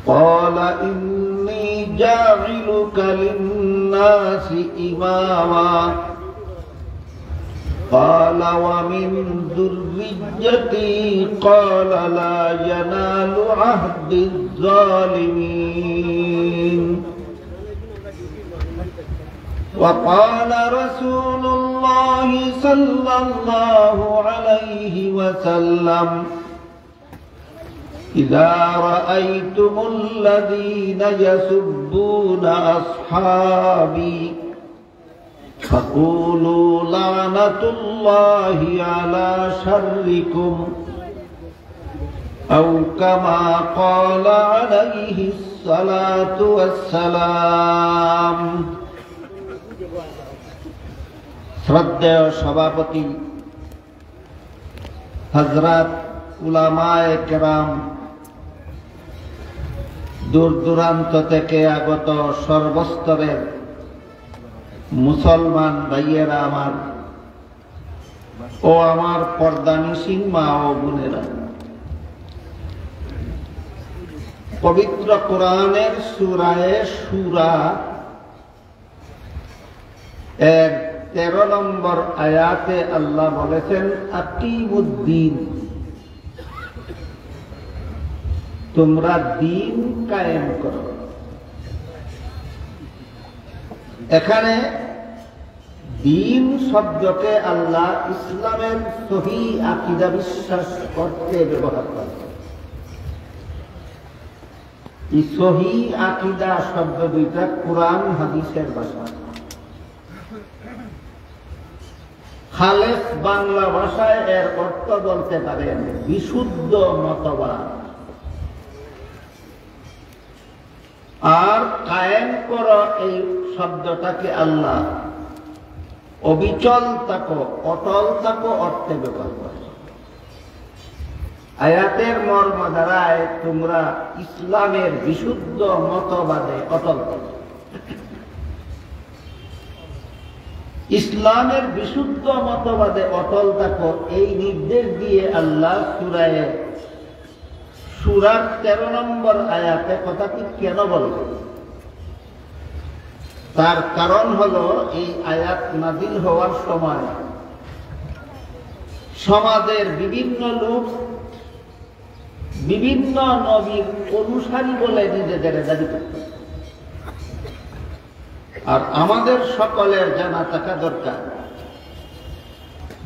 قال إني جاعلك للناس إماما قال ومن ذريتي قال لا ينال عهد الظالمين وقال رسول الله صلى الله عليه وسلم إذا رأيتم الذين يسبون أصحابي فقولوا لعنة الله على شركم أو كما قال عليه الصلاة والسلام শ্রদ্ধেয় সভাপতি হযরত উলামায়ে কেরাম, দূর দূরান্ত থেকে আগত সর্বস্তরের মুসলমান ভাইয়েরা আমার ও আমার পর্দানিসীন মা ও বোনেরা, পবিত্র কোরআনের সূরায়ে শূরা এর 13 নম্বর আয়াতে আল্লাহ বলেছেন আকিমুদ্দিন, তোমরা দিন কায়েম করো। এখানে দিন শব্দকে আল্লাহ ইসলামের সহিহ আকীদা বিশ্বাস করতে ব্যবহার করেন। এই সহিহ আকীদা শব্দ দুইটা কুরআন হাদিসের ভাষা। খালেস বাংলা ভাষায় এর অর্থ বলতে পারেন বিশুদ্ধ মতবাদ, আর কায়েম করো এই শব্দটাকে আল্লাহ অবিচল থাকো, অটল থাকো অর্থে ব্যবহার করে। আয়াতের মর্ম দ্বারায় তোমরা ইসলামের বিশুদ্ধ মতবাদে অটল থাকো। ইসলামের বিশুদ্ধ মতবাদে অটল থাকো এই নির্দেশ দিয়ে আল্লাহ সূরার 13 নম্বর আয়াতে কথাটি কেন বলবেন? তার কারণ হলো এই আয়াত নাযিল হওয়ার সময় সমাজের বিভিন্ন লোক বিভিন্ন নবীর অনুসারী বলে নিজেদের দাবি করত। আর আমাদের সকলের জানা থাকা দরকার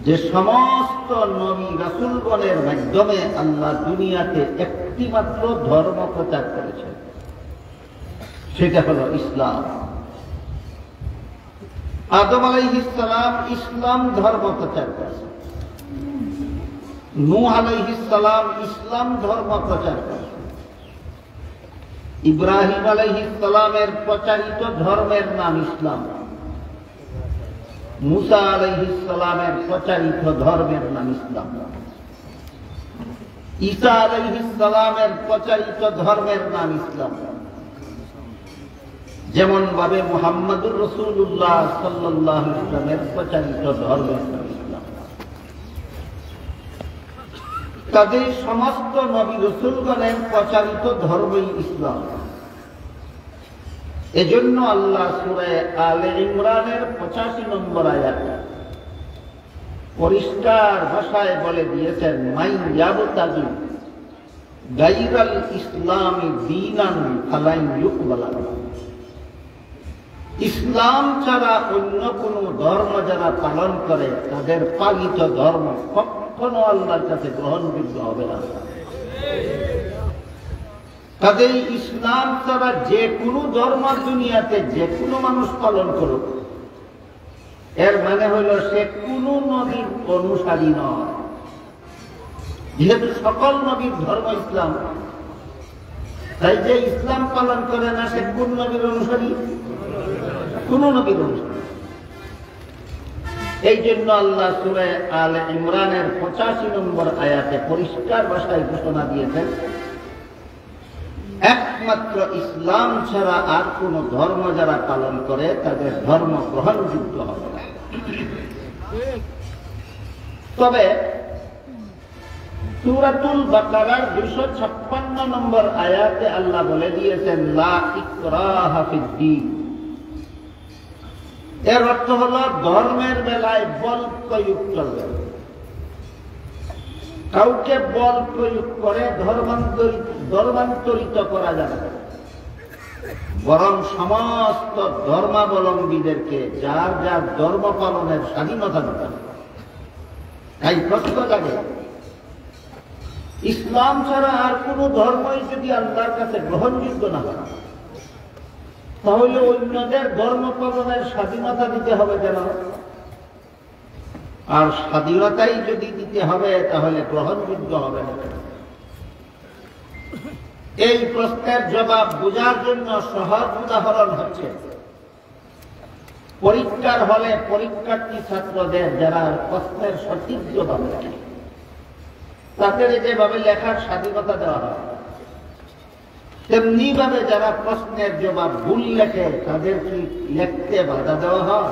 যে সমস্ত নবী রাসূলগণের মাধ্যমে আল্লাহ দুনিয়াতে একটি মাত্র ধর্ম প্রচার করেছেন, সেটা হলো ইসলাম। আদম আলাইহিস সালাম ইসলাম ধর্ম প্রচার করেছেন, নূহ আলাইহিস সালাম ইসলাম ধর্ম প্রচার করেছেন, ইব্রাহিম আলাইহিস সালামের প্রচারিত ধর্মের নাম ইসলাম, মুসা আলাইহিস সালামের প্রচারিত ধর্মের নাম ইসলাম, ঈসা আলাইহিস সালামের প্রচারিত ধর্মের নাম ইসলাম, যেমন ভাবে মুহাম্মদুর রাসূলুল্লাহ সাল্লাল্লাহু আলাইহি ওয়াসাল্লামের প্রচারিত ধর্মের নাম ইসলাম। কাজেই সমস্ত নবী রাসূলগণের প্রচারিত ধর্মই ইসলাম। এজন্য আল্লাহ সূরা আলে ইমরানের 85 নম্বর আয়াতে পরিষ্কার ভাষায় বলে দিয়েছেন, মাই ইয়াবতাগি গায়রাল ইসলামি দীনান ফালান ইউকবাল। ইসলাম ছাড়া অন্য কোন ধর্ম যারা পালন করে তাদের পালিত ধর্ম কখনো আল্লাহর কাছে গ্রহণযোগ্য হবে না। কাজেই ইসলাম ছাড়া যে কোনো ধর্ম দুনিয়াতে যে কোনো মানুষ পালন করুক, এর মানে হইল সে কোনো নবীর অনুসারী নয়। যেহেতু সকল নবীর ধর্ম ইসলাম, তাই যে ইসলাম পালন করে না সে কোন নবীর অনুসারী? কোন নবীর অনুসারী। এই জন্য আল্লাহ সূরা আলে ইমরানের 85 নম্বর আয়াতে পরিষ্কার ভাষায় ঘোষণা দিয়েছেন, একমাত্র ইসলাম ছাড়া আর কোন ধর্ম যারা পালন করে তাদের ধর্ম গ্রহণযোগ্য হবে না। তবে সূরাতুল বাকারার 256 নম্বর আয়াতে আল্লাহ বলে দিয়েছেন লা ইকরাহা ফিদ্দীন। এর অর্থ হলো ধর্মের বেলায় বল প্রয়োগ চলবে না। কাউকে বল প্রয়োগ করে ধর্মান্তরিত করা যাবে না, বরং সমস্ত ধর্মাবলম্বীদেরকে যার যার ধর্ম পালনের স্বাধীনতা দিতে হবে। তাই প্রশ্ন জাগে, ইসলাম ছাড়া আর কোন ধর্মই যদি আল্লাহর কাছে গ্রহণযোগ্য না হয়, তাহলে অন্যদের ধর্ম পালনের স্বাধীনতা দিতে হবে কেন? আর স্বাধীনতাই যদি দিতে হবে তাহলে গ্রহণযোগ্য হবে না কেন? এই প্রশ্নের জবাব বোঝার জন্য সহজ উদাহরণ হচ্ছে পরীক্ষার হলে পরীক্ষার্থী ছাত্রদের যারা প্রশ্নের সঠিক জবাব লেখে, তাদের যেভাবে লেখার স্বাধীনতা দেওয়া হয়, তেমনি ভাবে যারা প্রশ্নের জবাব ভুল লেখে তাদের কি লিখতে বাধা দেওয়া হয়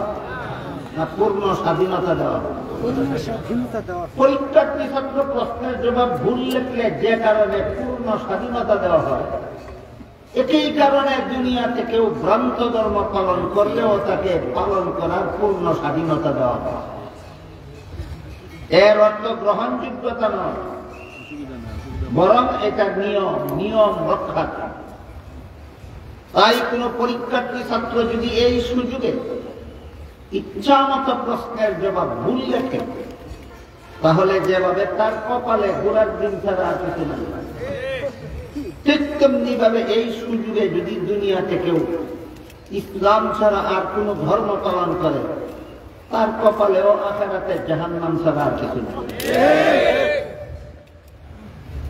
না পূর্ণ স্বাধীনতা দেওয়া হয়? পরীক্ষার্থী ছাত্র প্রশ্নের জবাব ভুল লিখলে যে কারণে পূর্ণ স্বাধীনতা দেওয়া হয়, একই কারণে দুনিয়াতে কেউ ভ্রান্ত ধর্ম পালন করলেও তাকে পালন করার পূর্ণ স্বাধীনতা দেওয়া হয়। এর অর্থ গ্রহণযোগ্যতা নয়, বরং এটা নিয়ম রক্ষা। তাই কোন পরীক্ষার্থী ছাত্র যদি এই সুযোগে ইচ্ছা মতো প্রশ্নের জবাব ভুল লেখে, তাহলে যেভাবে তার কপালে গোড়ার দিন ছাড়া আর কিছু না, ঠিক তেমনি ভাবে এই সুযোগে যদি দুনিয়াতে কেউ ইসলাম ছাড়া আর কোন ধর্ম পালন করে, তার কপালেও আখিরাতে জাহান্নাম ছাড়া আর কিছু না।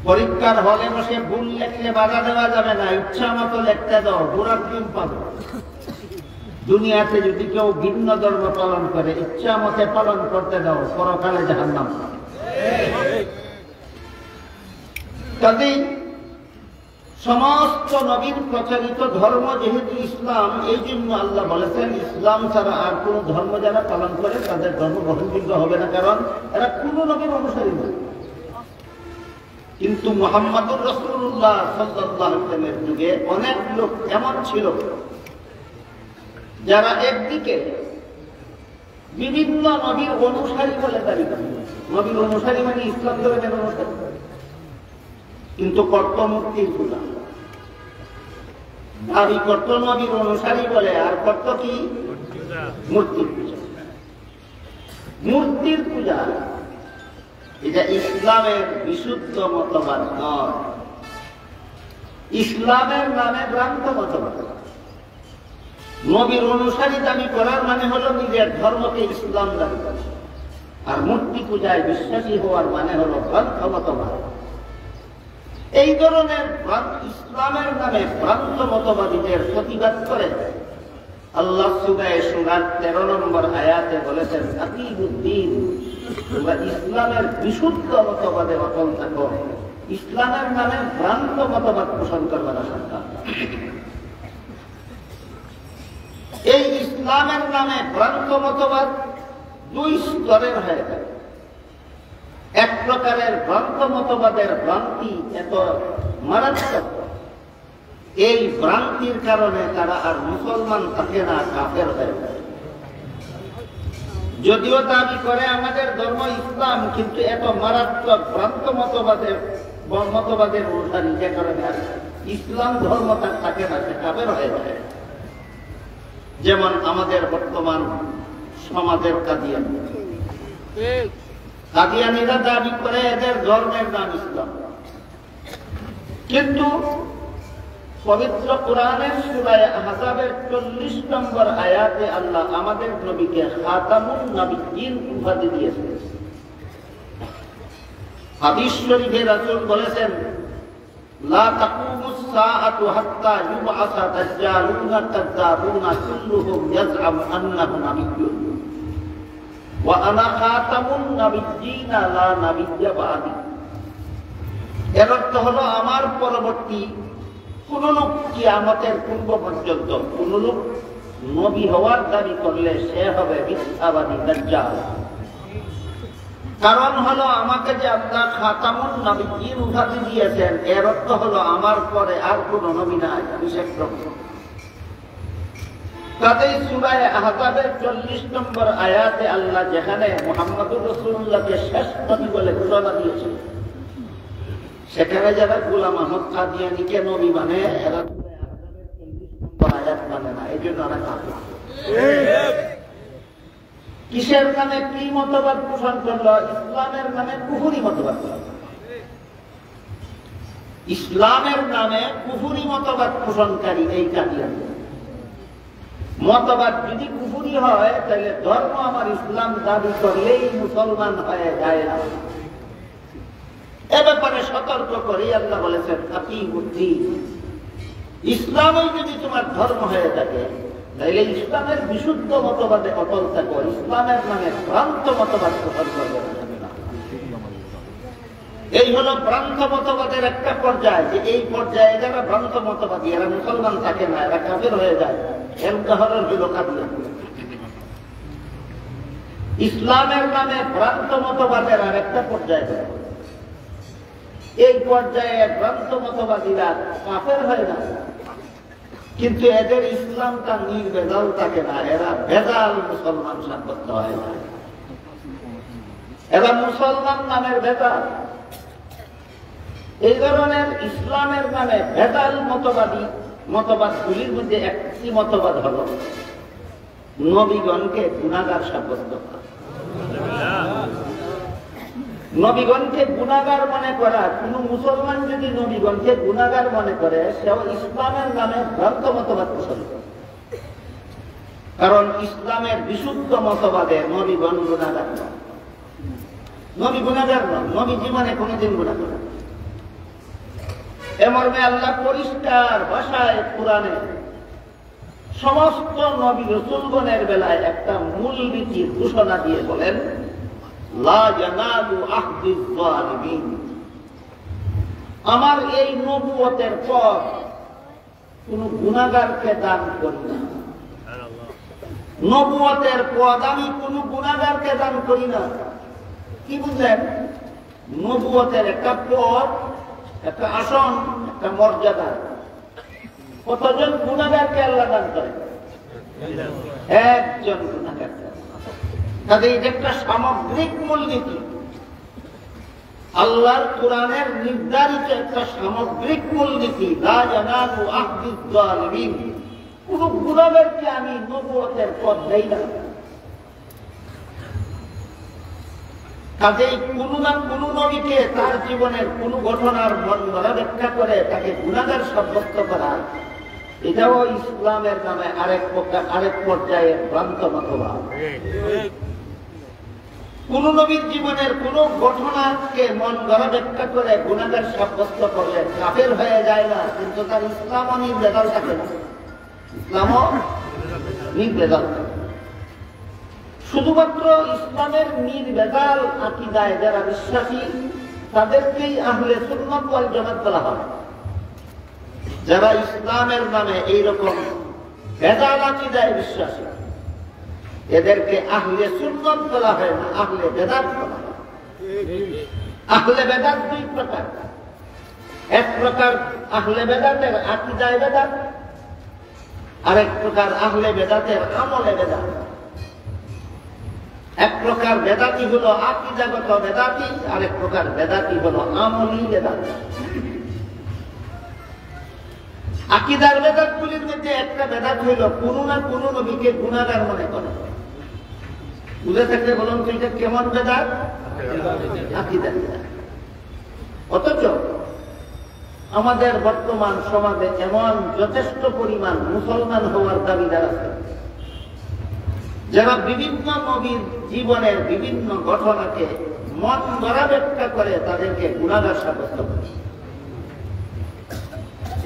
পরীক্ষার হলে বসে ভুল লেখলে বাধা দেওয়া যাবে না, ইচ্ছা মতো লিখতে দাও, গোড়ার দিন পাবে। দুনিয়াতে যদি কেউ ভিন্ন ধর্ম পালন করে, ইচ্ছা মতে পালন করতে দাও, পরকালে জাহান্নাম। কাজেই সমস্ত নবীর প্রচারিত ধর্ম যেহেতু ইসলাম, এই জন্য আল্লাহ বলেছেন ইসলাম ছাড়া আর কোন ধর্ম যারা পালন করে তাদের ধর্ম গ্রহণযোগ্য হবে না, কারণ এরা কোন নবীর অনুসারী নয়। কিন্তু মুহাম্মদুর রাসূলুল্লাহ সাল্লাল্লাহু আলাইহি ওয়াসাল্লামের যুগে অনেক লোক এমন ছিল যারা একদিকে বিভিন্ন নবীর অনুসারী বলে দাবি করে, নবীর অনুসারী মানে ইসলাম ধর্মের অনুসারী, কিন্তু করত মূর্তির পূজা। দাবি করত নবীর অনুসারী বলে, আর করত কি? মূর্তির পূজা। মূর্তির পূজা এটা ইসলামের বিশুদ্ধ মতবাদ নয়, ইসলামের নামে ভ্রান্ত মতবাদ। নবীর অনুসারী দাবি করার মানে হলো নিজের ধর্মকে ইসলাম দাবি করা, আর মূর্তি পূজায় বিশ্বাসী হওয়ার মানে হলো ভ্রান্ত মতবাদ। এই ধরনের ইসলামের নামে ভ্রান্ত মতবাদীদের প্রতিবাদ করে আল্লাহ সূরা সূরা 13 নম্বর আয়াতে বলেছেন আকিমুদ্দিন, তোমরা ইসলামের বিশুদ্ধ মতবাদে অটল থাকো, ইসলামের নামে ভ্রান্ত মতবাদ পোষণ করবে না। এই ইসলামের নামে ভ্রান্ত মতবাদ দুই স্তরের হয়ে থাকে। এক প্রকারের ভ্রান্ত মতবাদের ভ্রান্তি এত মারাত্মক, এই ভ্রান্তির কারণে তারা আর মুসলমান থাকে না, কাফের হয়ে যায়। যদিও দাবি করে আমাদের ধর্ম ইসলাম, কিন্তু এত মারাত্মক ভ্রান্ত মতবাদের অনুসারী, যে কারণে ইসলাম ধর্ম তার থাকে না, সে কাফের হয়ে যায়। যেমন আমাদের বর্তমান সমাজের কাদিয়ানীরা দাবি করে এদের ধর্মের নাম ইসলাম, কিন্তু পবিত্র কোরআনের সূরা আহজাবের 40 নম্বর আয়াতে আল্লাহ আমাদের নবীকে খাতামুন নবিয়্যিন উপাধি দিয়েছেন। হাদিস শরীফে রাসূল বলেছেন লা তাকুমুস সাআতু হাত্তা ইউবআসা দাজ্জালুনা কাযাবুনা কুল্লুহুম ইয়াজআমু আন্নাহু নাবিয়্যুন ওয়া আনা খাতামুন নবিয়্যিনা লা নাবিয়্যা বা'দি। এর অর্থ হলো আমার পরবর্তী কোন লোক কিয়ামতের পূর্ব পর্যন্ত কোন লোক নবী হওয়ার দাবি করলে সে হবে মিথ্যাবাদী দাজ্জাল। কারণ হলো আমাকে যে আল্লাহ খাতামুন নবিয়্যিন উপাধি দিয়েছেন, এর অর্থ হলো আমার পরে আর কোন নবী নাই, আমি শেষ নবী। কাজেই সূরা আহজাবের 40 নম্বর আয়াতে আল্লাহ যেখানে মুহাম্মদুর রাসূলুল্লাহকে শেষ নবী বলে ঘোষণা দিয়েছেন, সেখানে যারা গোলাম আহমদ কাদিয়ানীকে নবী মানে, এরা সূরা আহজাবের 40 নম্বর আয়াত মানে না, এই জন্য অনেক কাফের। কিসের নামে কি মতবাদ পোষণ করলো? ইসলামের নামে কুফরি মতবাদ। ইসলামের নামে কুফরি মতবাদ পোষণকারী এই কাদিয়ানী। মতবাদ যদি কুফরি হয়, তাহলে ধর্ম আমার ইসলাম দাবি করলেই মুসলমান হয়ে যায় না। এ ব্যাপারে সতর্ক করে আল্লাহ বলেছেন, আতিউদ্দিন, ইসলামই যদি তোমার ধর্ম হয়ে থাকে, তাহলে ইসলামের বিশুদ্ধ মতবাদে অটল থাকো, ইসলামের নামে ভ্রান্ত মতবাদ পোষণ করবে না। এই হলো ভ্রান্ত মতবাদের একটা পর্যায়, যে এই পর্যায়ে যারা ভ্রান্ত মতবাদী, এরা মুসলমান থাকে না, এরা কাফের হয়ে যায়। এর উদাহরণ হল কাদিয়ানী। ইসলামের নামে ভ্রান্ত মতবাদের আর একটা পর্যায়, এই পর্যায়ে ভ্রান্ত মতবাদীরা কাফের হয় না, কিন্তু এদের ইসলামটা নির্ভেজাল থাকে না, এরা ভেজাল মুসলমান সাব্যস্ত হয় না, এরা মুসলমান নামের ভেজাল। এই ধরনের ইসলামের নামে ভেজাল মতবাদগুলির মধ্যে একটি মতবাদ হল নবীগণকে গুনাহগার সাব্যস্ত করা। নবীগণকে গুনাহগার মনে করা, কোন মুসলমান যদি নবীগণকে গুনাহগার মনে করে, সেও ইসলামের নামে ভ্রান্ত মতবাদ পোষণ করে। কারণ ইসলামের বিশুদ্ধ মতবাদে নবীগণ গুনাহগার নয়। নবী গুনাহগার নয়, নবী জীবনে কোনদিন গুনাহ করে না। এ মর্মে আল্লাহ পরিষ্কার ভাষায় কোরআনে সমস্ত নবী রাসূলগণের বেলায় একটা মূল নীতির ঘোষণা দিয়ে বলেন, লা ইয়ানালু আহদিজ যালিমিন, আমার এই নবুয়তের পর কোন গুনাহগারকে দান করি না। নবুয়তের পদ আমি কোন গুনাহগারকে দান করি না। কি বুঝলেন? নবুয়তের একটা পদ, একটা আসন, একটা মর্যাদা। কতজন গুনাহগারকে আল্লাহ দান করে? একজন গুনাহগার। তাদের এটা একটা সামগ্রিক মূলনীতি, আল্লাহর কোরআনের নির্ধারিত একটা সামগ্রিক মূলনীতি। লা ইয়ানালু আহদিজ যালিমিন, কোন গুনাহগারকে আমি নবুয়তের পদ দেই না। কাজেই কোন না কোন নবীকে তার জীবনের কোন ঘটনার বর্ণনা ব্যাখ্যা করে তাকে গুনাহগার সাব্যস্ত করা, এটাও ইসলামের নামে আরেক পর্যায়ের ভ্রান্ত মতবাদ। কোন নবীর জীবনের কোন ঘটনাকে মন গড়া ব্যাখ্যা করে গুনাহগার সাব্যস্ত করলে কাফের হয়ে যায় না, কিন্তু তার ইসলামও নির্ভেজাল থাকে না। ইসলামও নির্ভেজাল থাকে। শুধুমাত্র ইসলামের নির্ভেজাল আকীদায় যারা বিশ্বাসী, তাদেরকেই আহলে সুন্নাত ওয়াল জামাত বলা হয়। যারা ইসলামের নামে এইরকম ভেজাল আকীদায় বিশ্বাসী, এদেরকে আহলে সুন্নাত বলা হয় না, আহলে বেদাত বলা হয়। আহলে বেদাত দুই প্রকার। এক প্রকার আহলে বেদাতের আকীদায় বেদাত, আরেক প্রকার আহলে বেদাতের আমলে বেদাত। এক প্রকার বেদাতি হলো আকীদাগত বেদাতি, আরেক প্রকার বেদাতি হলো আমলি বেদাতি। আকীদার বেদাতগুলির মধ্যে একটা বেদাত হইল কোন না কোন নবীকে গুনাহগার মনে করে। বুঝে থাকলে বলুন তো এটা কেমন বেদাত? আকীদার বেদাত। অথচ আমাদের বর্তমান সমাজে এমন যথেষ্ট পরিমাণ মুসলমান হওয়ার দাবিদার আছে, যারা বিভিন্ন নবীর জীবনের বিভিন্ন ঘটনাকে মন গড়া ব্যাখ্যা করে তাদেরকে গুনাহগার সাব্যস্ত করে।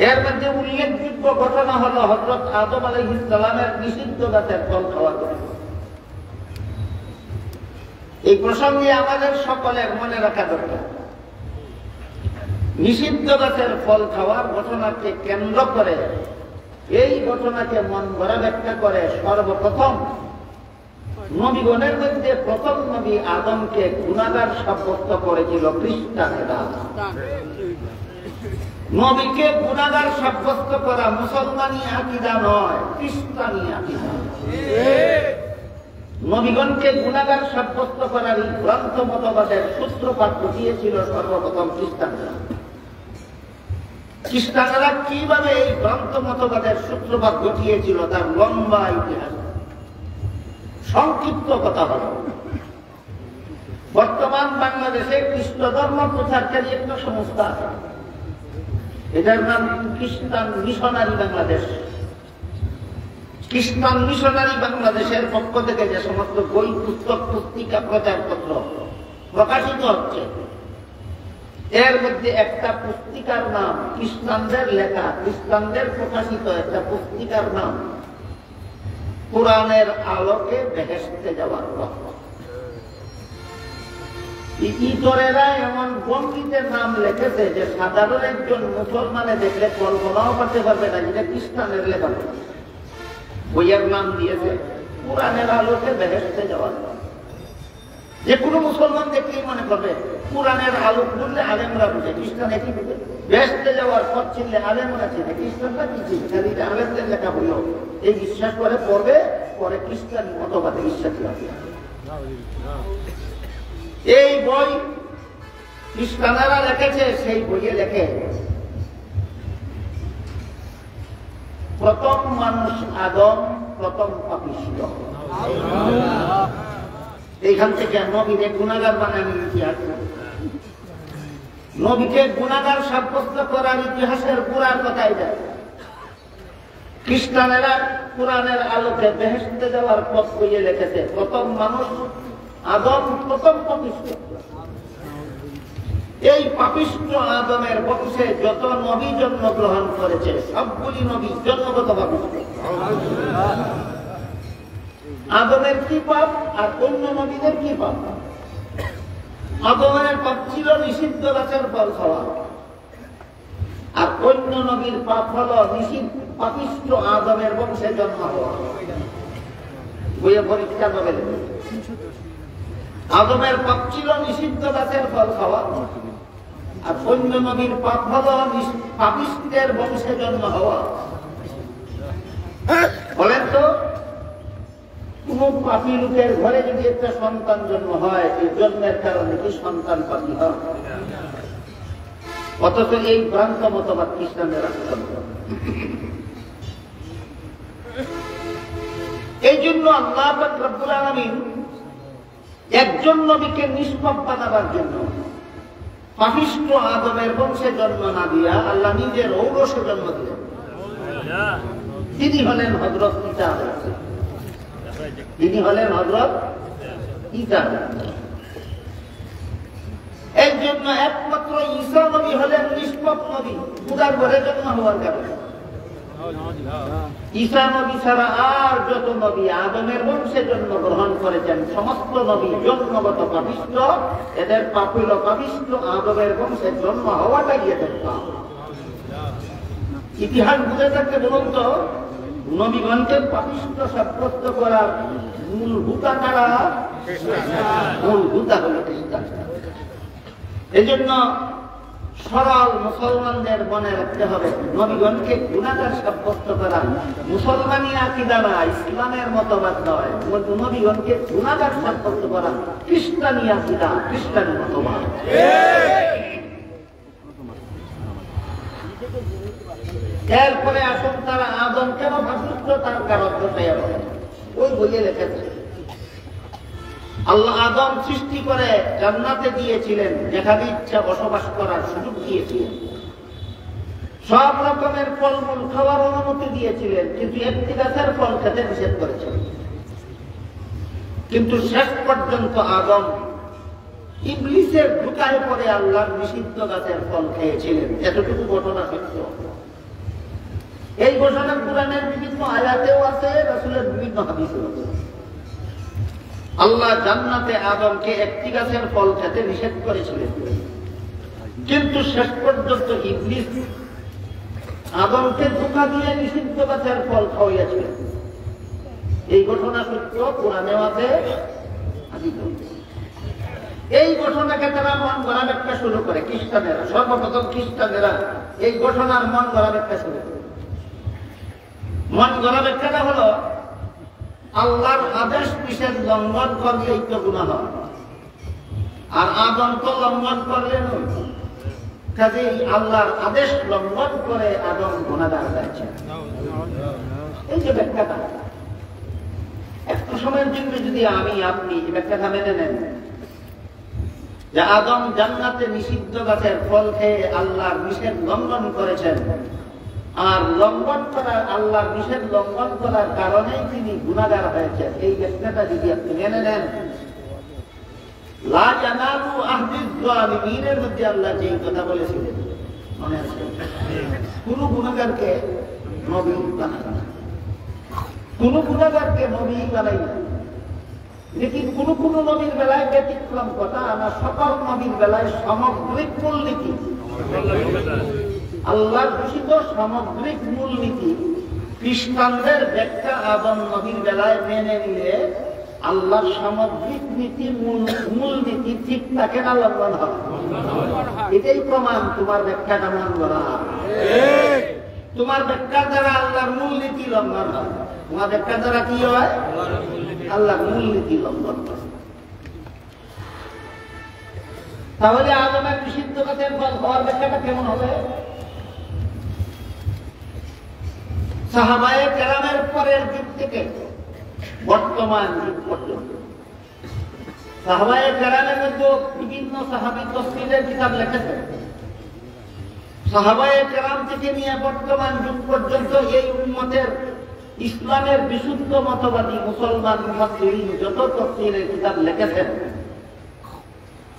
এর মধ্যে উল্লেখযোগ্য ঘটনা হল হযরত আদম আলাইহিস সালামের নিষিদ্ধ গাছের ফল খাওয়া ঘটনা। এই প্রসঙ্গে আমাদের সকলের মনে রাখা দরকার, নিষিদ্ধ গাছের ফল খাওয়ার ঘটনাকে কেন্দ্র করে, এই ঘটনাকে মন গড়া ব্যাখ্যা করে সর্বপ্রথম নবীগণের মধ্যে প্রথম নবী আদমকে গুনাহগার সাব্যস্ত করেছিল খ্রিস্টানেরা। নবীকে গুনাহগার সাব্যস্ত করা মুসলমানি আকীদা নয়, খ্রিস্টানি আকীদা। নবীগণকে গুনাহগার সাব্যস্ত করার এই গ্রন্থ মতবাদের সূত্রপাত ঘটিয়েছিল সর্বপ্রথম খ্রিস্টানরা। খ্রিস্টানরা কিভাবে এই গ্রন্থ মতবাদের সূত্রপাত ঘটিয়েছিল তার লম্বা ইতিহাস। সংক্ষিপ্ত কথা হল, বর্তমান বাংলাদেশে খ্রিস্ট ধর্ম প্রচারকারী একটা সংস্থা আছে, এটার নাম খ্রিস্টান মিশনারি বাংলাদেশ। খ্রিস্টান মিশনারি বাংলাদেশের পক্ষ থেকে যে সমস্ত বই, পুস্তক, পুস্তিকা, প্রচারপত্র প্রকাশিত হচ্ছে, এর মধ্যে একটা পুস্তিকার নাম, খ্রিস্টানদের লেখা, খ্রিস্টানদের প্রকাশিত একটা পুস্তিকার নাম কোরআনের আলোকে বেহেশতে যাওয়ার পথ। ইতরেরা এমন বঙ্গিতের নাম লিখেছে যে সাধারণ একজন মুসলমানে দেখলে কল্পনাও করতে পারবে না যেটা খ্রিস্টানের লেখা। বইয়ের নাম দিয়েছে কোরআনের আলোকে বেহেশতে যাওয়ার পথ। যে কোনো মুসলমান দেখলেই মনে করবে কোরআনের আলোক বললে আলেমরা বুঝে, খ্রিস্টান একই বুঝে। বেহেশতে যাওয়ার পথ চিনলে আলেমরা চিনে, খ্রিস্টানরা কি চিনে? খালি আলেমদের লেখা বলল এই বিশ্বাস করে পড়বে, পরে খ্রিস্টান মতবাদে বিশ্বাস রাখবে। এই বই খ্রিস্টানেরা লিখেছে, সেই বইয়ে লেখে প্রথম মানুষ আদম, প্রথম পাপিষ্ঠ। এইখান থেকে নবীকে গুনাহগার বানানোর ইতিহাস, নবীকে গুনাহগার সাব্যস্ত করার ইতিহাসের পুরার কথাই যায়। খ্রিস্টানেরা কোরআনের আলোকে বেহেশতে যাওয়ার পথ বইয়ে লিখেছে প্রথম মানুষ আদম, প্রথম পাপিষ্ঠ। এই পাপিষ্ঠ আদমের বংশে যত নবী জন্মগ্রহণ করেছে সবগুলি নবী জন্মগত পাপিষ্ঠ। আদমের কি পাপ আর অন্য নবীদের কি পাপ? আদমের পাপ ছিল নিষিদ্ধ গাছের ফল খাওয়া, আর অন্য নবীর পাপ হল নিষিদ্ধ পাপিষ্ঠ আদমের বংশে জন্ম হওয়া। বইয়ে পরীক্ষা হবে, আদমের পাপ ছিল নিষিদ্ধ গাছের ফল খাওয়া, আর অন্য নবীর পাপ হল পাপিষ্ঠের বংশে জন্ম হওয়া। বলেন তো, কোন পাপী লোকের ঘরে যদি একটা সন্তান জন্ম হয়, এই জন্মের কারণে কি সন্তান পাপী হয়? অথচ এই ভ্রান্ত মতবাদ খ্রিস্টানদের এই জন্য আল্লাহ পাক রব্বুল আলামিন একজন নবীকে নিষ্পাপ বানাবার জন্য পাপিষ্ঠ আদমের বংশে জন্ম না দিয়া আল্লাহ নিজের ঔরসে জন্ম দিলেন। তিনি হলেন হযরত ঈসা। তিনি হলেন হযরত ঈসা। এর জন্য একমাত্র ঈসা নবী হলেন নিষ্পাপ নবী, উদার ঘরে জন্ম হওয়ার কারণে। ঈসা নবী ছাড়া আর যত নবী আদমের বংশে জন্মগ্রহণ করেছেন সমস্ত নবী জন্মগত পাপিষ্ঠ। এদের পাপ হইল পাপিষ্ঠ আদমের বংশে জন্ম হওয়াটাই এদের পাপ। ইতিহাস বুঝে থাকতে বলুন তো, নবীগণকে পাপিষ্ঠ সাব্যস্ত করার মূল হুতা কারা? মূল হুতা হল খ্রিস্টান। এই জন্য সরল মুসলমানদের মনে রাখতে হবে, নবীগণকে গুনাহগার সাব্যস্ত করা মুসলমানি আকীদা না, ইসলামের মতবাদ নয়। নবীগণকে গুনাহগার সাব্যস্ত করা খ্রিস্টানি আকীদা, খ্রিস্টানি মতবাদ। এরপরে আসুন, তারা আদম কেন পাপিষ্ঠ তার কারণ দর্শাইয়া বলেন। ওই বইয়ে লিখেছে আল্লাহ আদম সৃষ্টি করে জান্নাতে দিয়েছিলেন, যেখানে ইচ্ছা বসবাস করার সুযোগ দিয়েছিলেন, সব রকমের ফলমূল খাওয়ার অনুমতি দিয়েছিলেন, কিন্তু একটি গাছের ফল খেতে নিষেধ করেছিলেন। কিন্তু শেষ পর্যন্ত আদম ইবলিসের ধোঁকায় পড়ে আল্লাহর নিষিদ্ধ গাছের ফল খেয়েছিলেন। এতটুকু ঘটনা সত্য। এই ঘোষণা কুরআনের বিভিন্ন আয়াতেও আছে, রাসূলের বিভিন্ন হাদিসেও আছে। আল্লাহ জান্নাতে আদমকে একটি গাছের ফল খেতে নিষেধ করেছিলেন, কিন্তু শেষ পর্যন্ত ইবলিস আদমকে ধোঁকা দিয়ে নিষিদ্ধ গাছের ফল খাওয়াইয়াছিলেন। এই ঘটনা সত্য, কোরআনেও আছে, এই ঘটনাকে তারা মন গড়া ব্যাখ্যা শুরু করে। খ্রিস্টানেরা, সর্বপ্রথম খ্রিস্টানেরা এই ঘটনার মন গড়া ব্যাখ্যা শুরু করে। মন গড়া ব্যাখ্যাটা হলো আল্লাহর আদেশ নিষেধ লঙ্ঘন করলেই তো গুনাহ হয়, আর আদম তো লঙ্ঘন করলেন, কাজেই আল্লাহর আদেশ লঙ্ঘন করে আদম গুনাহগার হয়েছে। এই যে ব্যাখ্যাটা, একটু সময়ের জন্য যদি আমি আপনি এই ব্যাখ্যাটা মেনে নেন যে আদম জান্নাতে নিষিদ্ধ গাছের ফল খেয়ে আল্লাহর নিষেধ লঙ্ঘন করেছেন, আর লঙ্ঘন করার আল্লাহর নিষেধ লঙ্ঘন করার কারণেই তিনি গুনাহগার হয়েছেন, এই ব্যাখ্যাটা যদি আপনি মেনে নেন, লা ইয়ানালু আহদিজ যালিমিনের মধ্যে আল্লাহ যে কথা বলেছিলেন মনে আছে? কোন গুনাহগারকে নবী বানায় না, কোন গুনাহগারকে নবী বানায় না। লেকিন কোন কোন নবীর বেলায় ব্যতিক্রম কথা, আমার সকল নবীর বেলায় সামগ্রিক মূলনীতি, আল্লাহ ঘোষিত সামগ্রিক মূলনীতি খ্রিস্টানদের ব্যাখ্যা আদম নবীর বেলায় মেনে নিলে আল্লাহর সামগ্রিক নীতি মূলনীতি ঠিক থাকে না, লঙ্ঘন হয়। এটাই প্রমাণ তোমার ব্যাখ্যাটা মন গড়া। তোমার ব্যাখ্যার দ্বারা আল্লাহর মূলনীতি লঙ্ঘন হয়, তোমার ব্যাখ্যার দ্বারা কি হয়? আল্লাহর মূলনীতি লঙ্ঘন হয়। তাহলে আদমের নিষিদ্ধ গাছের ফল হওয়ার ব্যাখ্যাটা কেমন হবে? সাহাবায়ে কেরামের পরের যুগ থেকে বর্তমান যুগ পর্যন্ত সাহাবায়ে কেরামের মধ্যে বিভিন্ন সাহাবী তাফসীরের কিতাব লিখেছেন। সাহাবায়ে কেরাম থেকে নিয়ে বর্তমান যুগ পর্যন্ত এই উম্মতের ইসলামের বিশুদ্ধ মতবাদী মুসলমান মুফাসসিরিন যত তাফসীরের কিতাব লিখেছেন,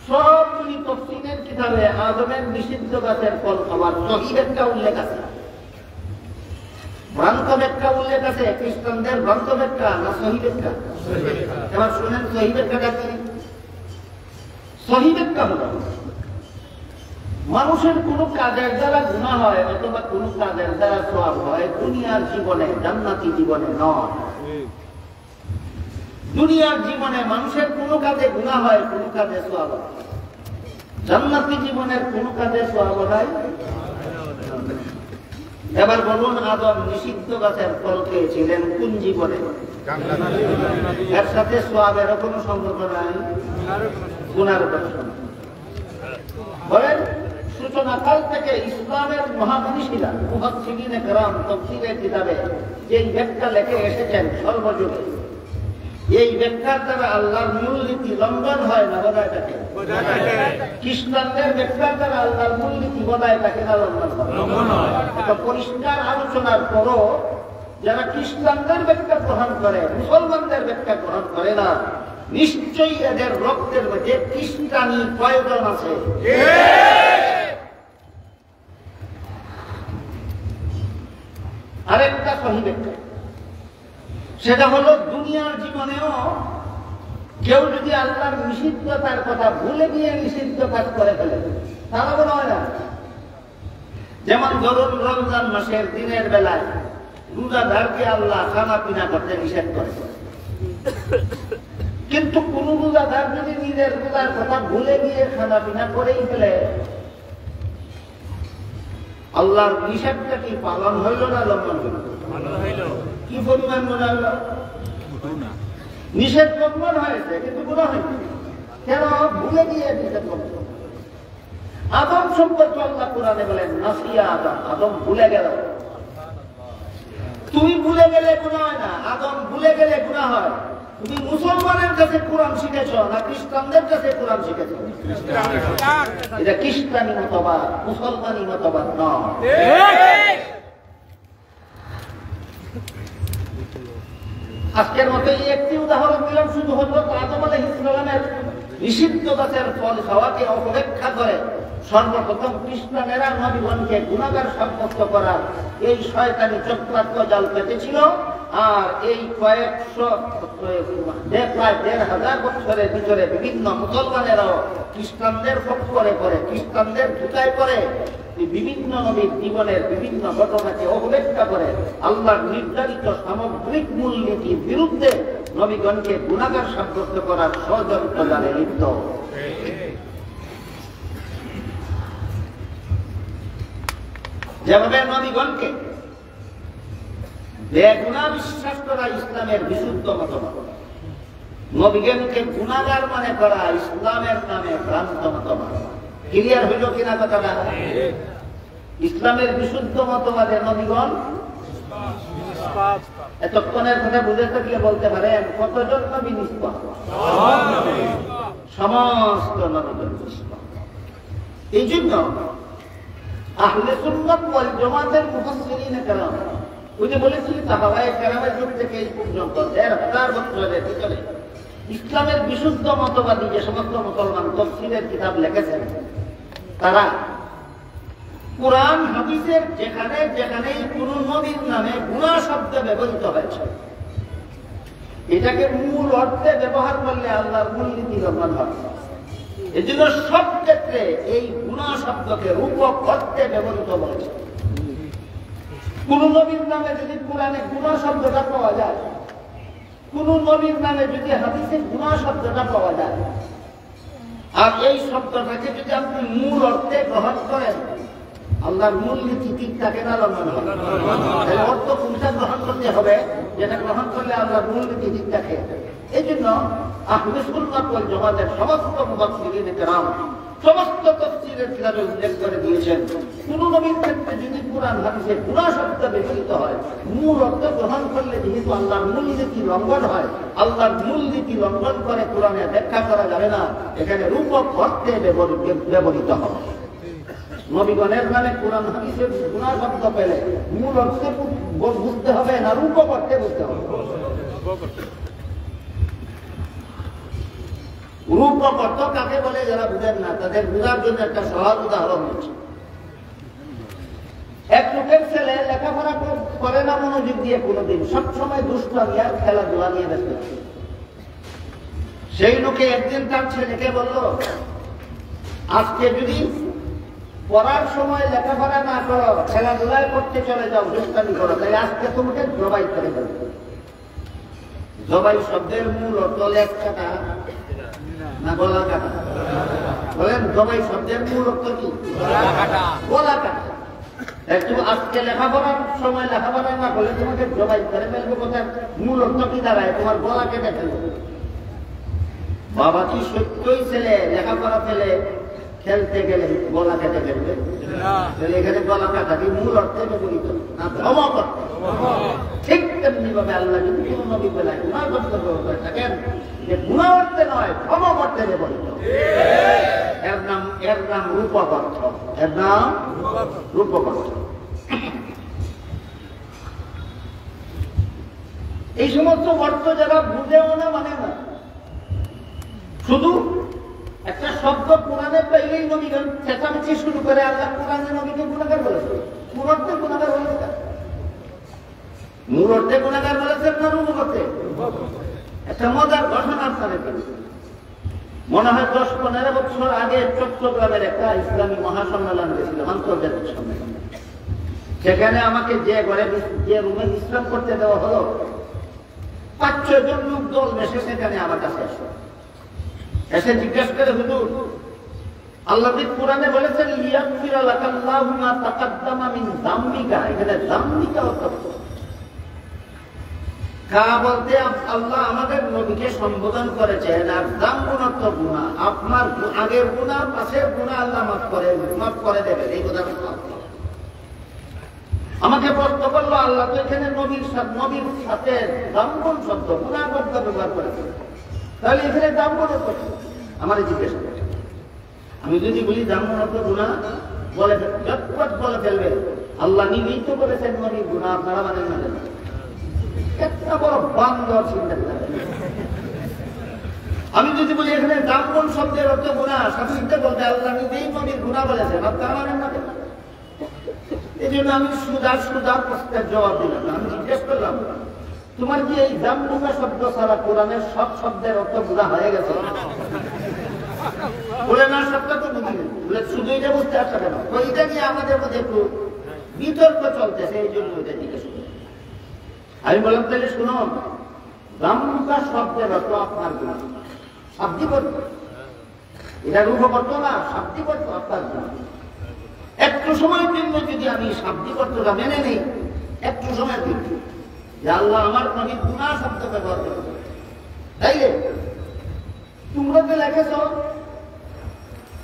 সবগুলি তাফসীরের কিতাবে আদমের নিষিদ্ধ গাছের ফল খাওয়ার সহিহ একটা উল্লেখ আছে, ভ্রান্ত ব্যাখ্যা উল্লেখ আছে। খ্রিস্টানদের ভ্রান্ত ব্যাখ্যা না সহিহ ব্যাখ্যা? এবার শুনেন সহিহ ব্যাখ্যাটা কি। সহিহ ব্যাখ্যা হলো মানুষের কোন কাজের দ্বারা গুনাহ হয় অথবা কোন কাজের দ্বারা সওয়াব হয় দুনিয়ার জীবনে, জান্নাতি জীবনে নয়। দুনিয়ার জীবনে মানুষের কোন কাজে গুনাহ হয়, কোন কাজে সওয়াব হয়। জান্নাতি জীবনের কোন কাজে সওয়াব হয়। এবার বলুন, আদম নিষিদ্ধ গাছের ফল খেয়েছিলেন কোন জীবনে? এর সাথে সওয়াবের কোনো সম্পর্ক নাই, গুনার প্রশ্ন। বলেন, সূচনাকাল থেকে ইসলামের মহামনীষীরা মুফাসসিরিনে কেরাম তাফসীরের কিতাবে যেই ব্যাখ্যা লিখে এসেছেন সর্বযুগে, এই ব্যাখ্যার দ্বারা আল্লাহর মূলনীতি লঙ্ঘন হয় না বজায় থাকে? খ্রিস্টানদের ব্যাখ্যার দ্বারা আল্লাহর মূলনীতি বজায় থাকে না লঙ্ঘন হয়? এটা পরিষ্কার আলোচনার পরও যারা খ্রিস্টানদের ব্যাখ্যা গ্রহণ করে, মুসলমানদের ব্যাখ্যা গ্রহণ করে না, নিশ্চয়ই এদের রক্তের মধ্যে খ্রিস্টানি প্রয়োজন আছে। আরেকটা সহিহ ব্যাখ্যা, সেটা হলো দুনিয়ার জীবনেও কেউ যদি আল্লাহর নিষিদ্ধতার কথা ভুলে গিয়ে নিষিদ্ধ কাজ করে ফেলে, তারা মনে হয় না। যেমন ধরুন, রমজান মাসের দিনের বেলায় রোজাদারকে আল্লাহ খানা পিনা করতে নিষেধ করে, কিন্তু কোন রোজাদার যদি নিজের রোজার কথা ভুলে গিয়ে খানা পিনা করেই ফেলে, আল্লাহর নিষেধটা কি পালন হইল না লঙ্ঘন হইল? কি পরিমাণ মনে হল? নিষেধ লঙ্ঘন হয়েছে কিন্তু গুনাহ হয়নি। কেন? ভুলে গিয়ে নিষেধ লঙ্ঘন। আদম সম্পর্কে আল্লাহ কোরআনে বলেন, নাসিয়া আদম, আদম ভুলে গেল। তুমি ভুলে গেলে গুনাহ হয় না, আদম ভুলে গেলে গুনাহ হয়। তুমি মুসলমানের কাছে কোরআন শিখেছ না খ্রিস্টানদের কাছে কোরআন শিখেছ? এটা খ্রিস্টানি মতবাদ, মুসলমানি মতবাদ নয়। আজকের মতো এই একটি উদাহরণ দিলাম, শুধু হযরত আদম আলাইহিস সালামের নিষিদ্ধ গাছের ফল খাওয়াকে অপেক্ষা করে সর্বপ্রথম খ্রিস্টানেরা নবীগণকে গুনাহগার সাব্যস্ত করার এই শয়তানি চক্রান্ত জাল পেতেছিল। আর এই কয়েকশো প্রায় ১,৫০০ বছরের ভিতরে বিভিন্ন মুসলমানেরাও খ্রিস্টানদের পক্ষ করে খ্রিস্টানদের ধুতায় করে বিভিন্ন নবীর জীবনের বিভিন্ন ঘটনাকে অবহেলা করে আল্লাহর নির্ধারিত সামগ্রিক মূলনীতির বিরুদ্ধে নবীগণকে গুনাহগার সাব্যস্ত করার ষড়যন্ত্র জালে লিপ্ত। যেভাবে নবীগণকে বেগুনাহ বিশ্বাস করা ইসলামের বিশুদ্ধ মতবাদ, নবীগণকে গুনাহগার মনে করা ইসলামের নামে ভ্রান্ত মতবাদ। ক্লিয়ার হইল কিনা কথাটা? ইসলামের বিশুদ্ধ মতবাদে নবীগণ এতক্ষণের কথা বুঝে থাকলে বলতে পারেন কতজন নবী নিষ্পাপ? সমস্ত নবীগণ নিষ্পাপ। এই জন্য আহলে সুন্নাত ওয়াল জামাতের মুফাসসিরিন কেরাম, ওই যে বলেছি সাহাবায়ে কেরামের যুগ থেকে এই পর্যন্ত ১,৫০০ বছরের ভিতরে ইসলামের বিশুদ্ধ মতবাদী যে সমস্ত মুসলমান তাফসীরের কিতাব লিখেছেন, তারা কুরআন হাদিসের যেখানে যেখানেই কোন নবীর নামে গুনাহ শব্দ ব্যবহৃত হয়েছে, এটাকে মূল অর্থে ব্যবহার করলে আল্লাহর মূলনীতি লঙ্ঘন হবে। এজন্য সব ক্ষেত্রে এই গুনাহ শব্দকে রূপক অর্থে ব্যবহৃত বলেছে। কোন নবীর নামে যদি কোরআনে গুনাহ শব্দটা পাওয়া যায়, কোন নবীর নামে যদি হাদিসে গুনাহ শব্দটা পাওয়া যায়, আর এই শব্দটাকে যদি আপনি মূল অর্থে গ্রহণ করেন, আল্লাহর মূলনীতি ঠিক থাকে না লঙ্ঘন হবে? তাহলে অর্থ কোনটা গ্রহণ করতে হবে যেটা গ্রহণ করলে আল্লাহর মূলনীতি ঠিক থাকে? এই জন্য আহলে সুন্নাত ওয়াল জামাতের সমস্ত মুফাসসিরিন কেরাম সমস্ত তাফসীরের কিতাবে উল্লেখ করে দিয়েছেন, কোন নবীর ক্ষেত্রে যদি কুরআন হাদিসে গুনাহ শব্দ ব্যবহৃত হয়, মূল অর্থ গ্রহণ করলে যেহেতু আল্লাহর মূলনীতি লঙ্ঘন হয়, আল্লাহর মূলনীতি লঙ্ঘন করে কোরআনে ব্যাখ্যা করা যাবে না, এখানে রূপক অর্থে ব্যবহৃত হবে। নবীগণের নামে কোরআন হাদিসের গুনাহ শব্দ পেলে মূল অর্থে বুঝতে হবে না রূপক অর্থে বুঝতে হবে? রূপক অর্থ কাকে বলে যারা বুঝেন না, তাদের বুঝার জন্য একটা সহজ উদাহরণ হচ্ছে, এক লোকের ছেলে লেখাপড়া করে না মনোযোগ দিয়ে কোনোদিন, সবসময় দুষ্টামি আর খেলাধুলা নিয়ে ব্যস্ত। সেই লোকে একদিন তার ছেলেকে বলল, আজকে যদি পড়ার সময় লেখাপড়া না করো, খেলাধুলায় করতে চলে যাও, দুষ্টামি করো, তাই আজকে তোমাকে জবাই করে দেবে। জবাই শব্দের মূল অর্থ লেখ কাটা না গলা কাটা? বলেন জবাই শব্দের মূল অর্থ কি? গলা কাটা। একটু আজকে লেখাপড়ার সময় লেখাপড়া না করলে তোমাকে জবাই করে ফেলবো, কোথায় মূল অর্থ কি দাঁড়ায়? তোমার গলা কেটে ফেলবো। বাবা কি সত্যই ছেলে লেখাপড়া ফেলে খেলতে গেলে গলা কেটে ফেলবে? তাহলে এখানে গলা কাটা কি মূল অর্থে ব্যবহৃত না ধমক অর্থে? ঠিক তেমনি ভাবে আল্লাহ যদি কোন নবী বেলায় গুনাহ করতে ব্যবহার থাকেন, যে গুনাহ অর্থে নয় ধমক অর্থে ব্যবহৃত, এর নাম রূপক অর্থ, এর নাম রূপক অর্থ। এই সমস্ত অর্থ যারা বুঝেও না মানে না, শুধু একটা শব্দ কোরআনে পাইলেই নবীগণ চেঁচামেচি শুরু করে আল্লাহ কোরআনে নবীকে গুনাহগার বলেছে। মূল অর্থে গুনাহগার বলেছে, মূল অর্থে গুনাহগার বলেছেন না রূপক অর্থে? একটা মজার ঘটনা আপনাদের মনে হয় 10-15 বছর আগে চট্টগ্রামের একটা ইসলামী মহাসম্মেলন হয়েছিল, আন্তর্জাতিক সম্মেলন। সেখানে আমাকে যে রুমে বিশ্রাম করতে দেওয়া হলো, 5-6 জন লোক দল বেশে সেখানে আমার কাছে আসে, এসে জিজ্ঞেস করে, হুজুর আল্লাহ কোরআনে বলেছেন লিয়াগফিরা লাকাল্লাহু মা তাকাদ্দামা মিন যামবিকা, এখানে যামবিকা অর্থ কা বলতে আল্লাহ আমাদের নবীকে সম্বোধন করেছেন, আর যামবুন অর্থ গুনাহ। আপনার আগের গুনাহ পাশের গুনাহ আল্লাহ মাফ করে দেবেন, এই কথা আমাকে প্রশ্ন করলো। আল্লাহ তো এখানে নবীর সাথে যামবুন শব্দ গুনাহ শব্দ ব্যবহার করেছেন, তাহলে এখানে যামবুন অর্থ আমার জিজ্ঞেস করে। আমি যদি বলি যামবুন অর্থ গুনাহ, বলে চটপট বলে ফেলবে আল্লাহ নিজেই তো বলেছেন নবীর গুনাহ, আপনারা মানেন না। একটা বড় বান্দর চিন্তা করে। আমি যদি বলি এখানে যামবুন শব্দের অর্থ গুনাহ, সাথে বলতে আল্লাহ নিজেই নবীর গুনাহ বলেছেন, আপনারা মানেন না। এই জন্য আমি সুদার প্রশ্নের জবাব দিলাম। আমি জিজ্ঞেস করলাম, তোমার কি এই জামরুকা শব্দ ছাড়া কোরআনের সব শব্দের অর্থ বোঝা হয়ে গেছে? বলে না, শব্দ তো বুঝিনি, বলে শুধু এটা বুঝতে আসা কেন? ওইটা নিয়ে আমাদের মধ্যে একটু বিতর্ক চলতেছে, এই জন্য ওইটা জিজ্ঞেস করি। আমি বললাম তাহলে শুনো, জামরুকা শব্দের অর্থ আপনার গুণ, শাব্দিক অর্থ, এটা রূপ অর্থ না, শাব্দিক অর্থ আপনার গুণ। একটু সময়ের জন্য যদি আমি শাব্দিক অর্থটা মেনে নেই, একটু সময়ের জন্য যে আল্লাহ আমার নবী গুনাহ শব্দ ব্যবহার করেছে, তাইলে তোমরা যে লেখেছ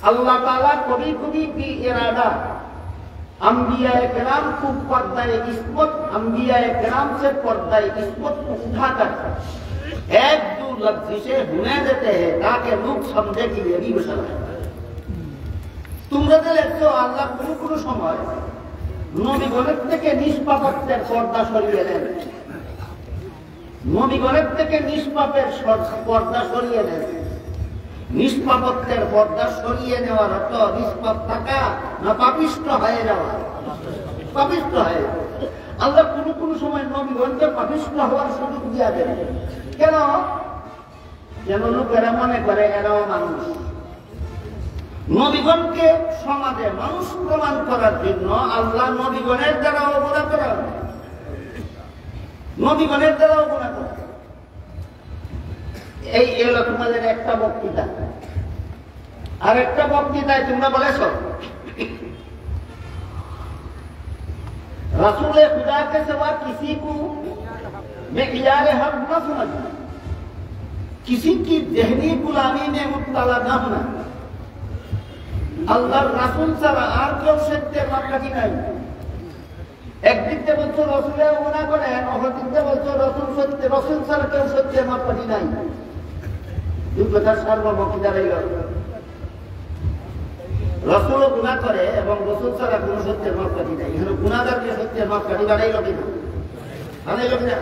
আল্লাহ তাআলা কবি কবি কি ইরাদা अंबिया किराम को पर्दा इस्मत अंबिया किराम से पर्दा इस्मत को उठाकर एक दो लफ्ज से भुने देते हैं ताकि लोग समझे कि ये भी मसला है। তোমরা যে লেখছো আল্লাহ কোন কোন সময় নবীগণের থেকে নিষ্পাপত্বের পর্দা সরিয়ে নেন, নবীগণের থেকে নিষ্পাপের পর্দা সরিয়ে নেন। নিষ্পাপত্বের পর্দা সরিয়ে নেওয়ার অর্থ নিষ্পাপ থাকা না পাপিষ্ঠ হয়ে যাওয়া? পাপিষ্ঠ হয়ে আল্লাহ কোন কোন সময় নবীগণকে পাপিষ্ঠ হওয়ার সুযোগ দিয়া দেন। কেন? যেন লোকেরা মনে করে এরাও মানুষ। নবীগণকে সমাজে মানুষ প্রমাণ করার জন্য আল্লাহ নবীগণের দ্বারাও গুনাহ করেন, নবীগণের দ্বারাও গুনাহ করেন। এই এলো তোমাদের একটা বক্তৃতা। আর একটা বক্তৃতায় তোমরা বলেছ रसूल खुदा के सिवा किसी को बेख्तियार हक न समझना, किसी की ज़हनी गुलामी में मुब्तला न होना। আল্লাহর রাসূল ছাড়া আর কেউ সত্যের মাপকাঠি নাই। একদিক দিয়ে বলছো রসুলের গুনাহ করেন, অপর দিক দিয়ে বলছো রসুল ছাড়া কেউ সত্যের মাপকাঠি নাই। দুই কথার সার্বভৌমত্ব দাঁড়াই গেল। রসুল গুনাহ করে এবং রসুল ছাড়া কোন সত্যের মাপকাঠি নাই। এখানে গুনাহগারকে সত্যের মাপকাঠি বাড়াইল কিনা? বাড়াইল কিনা?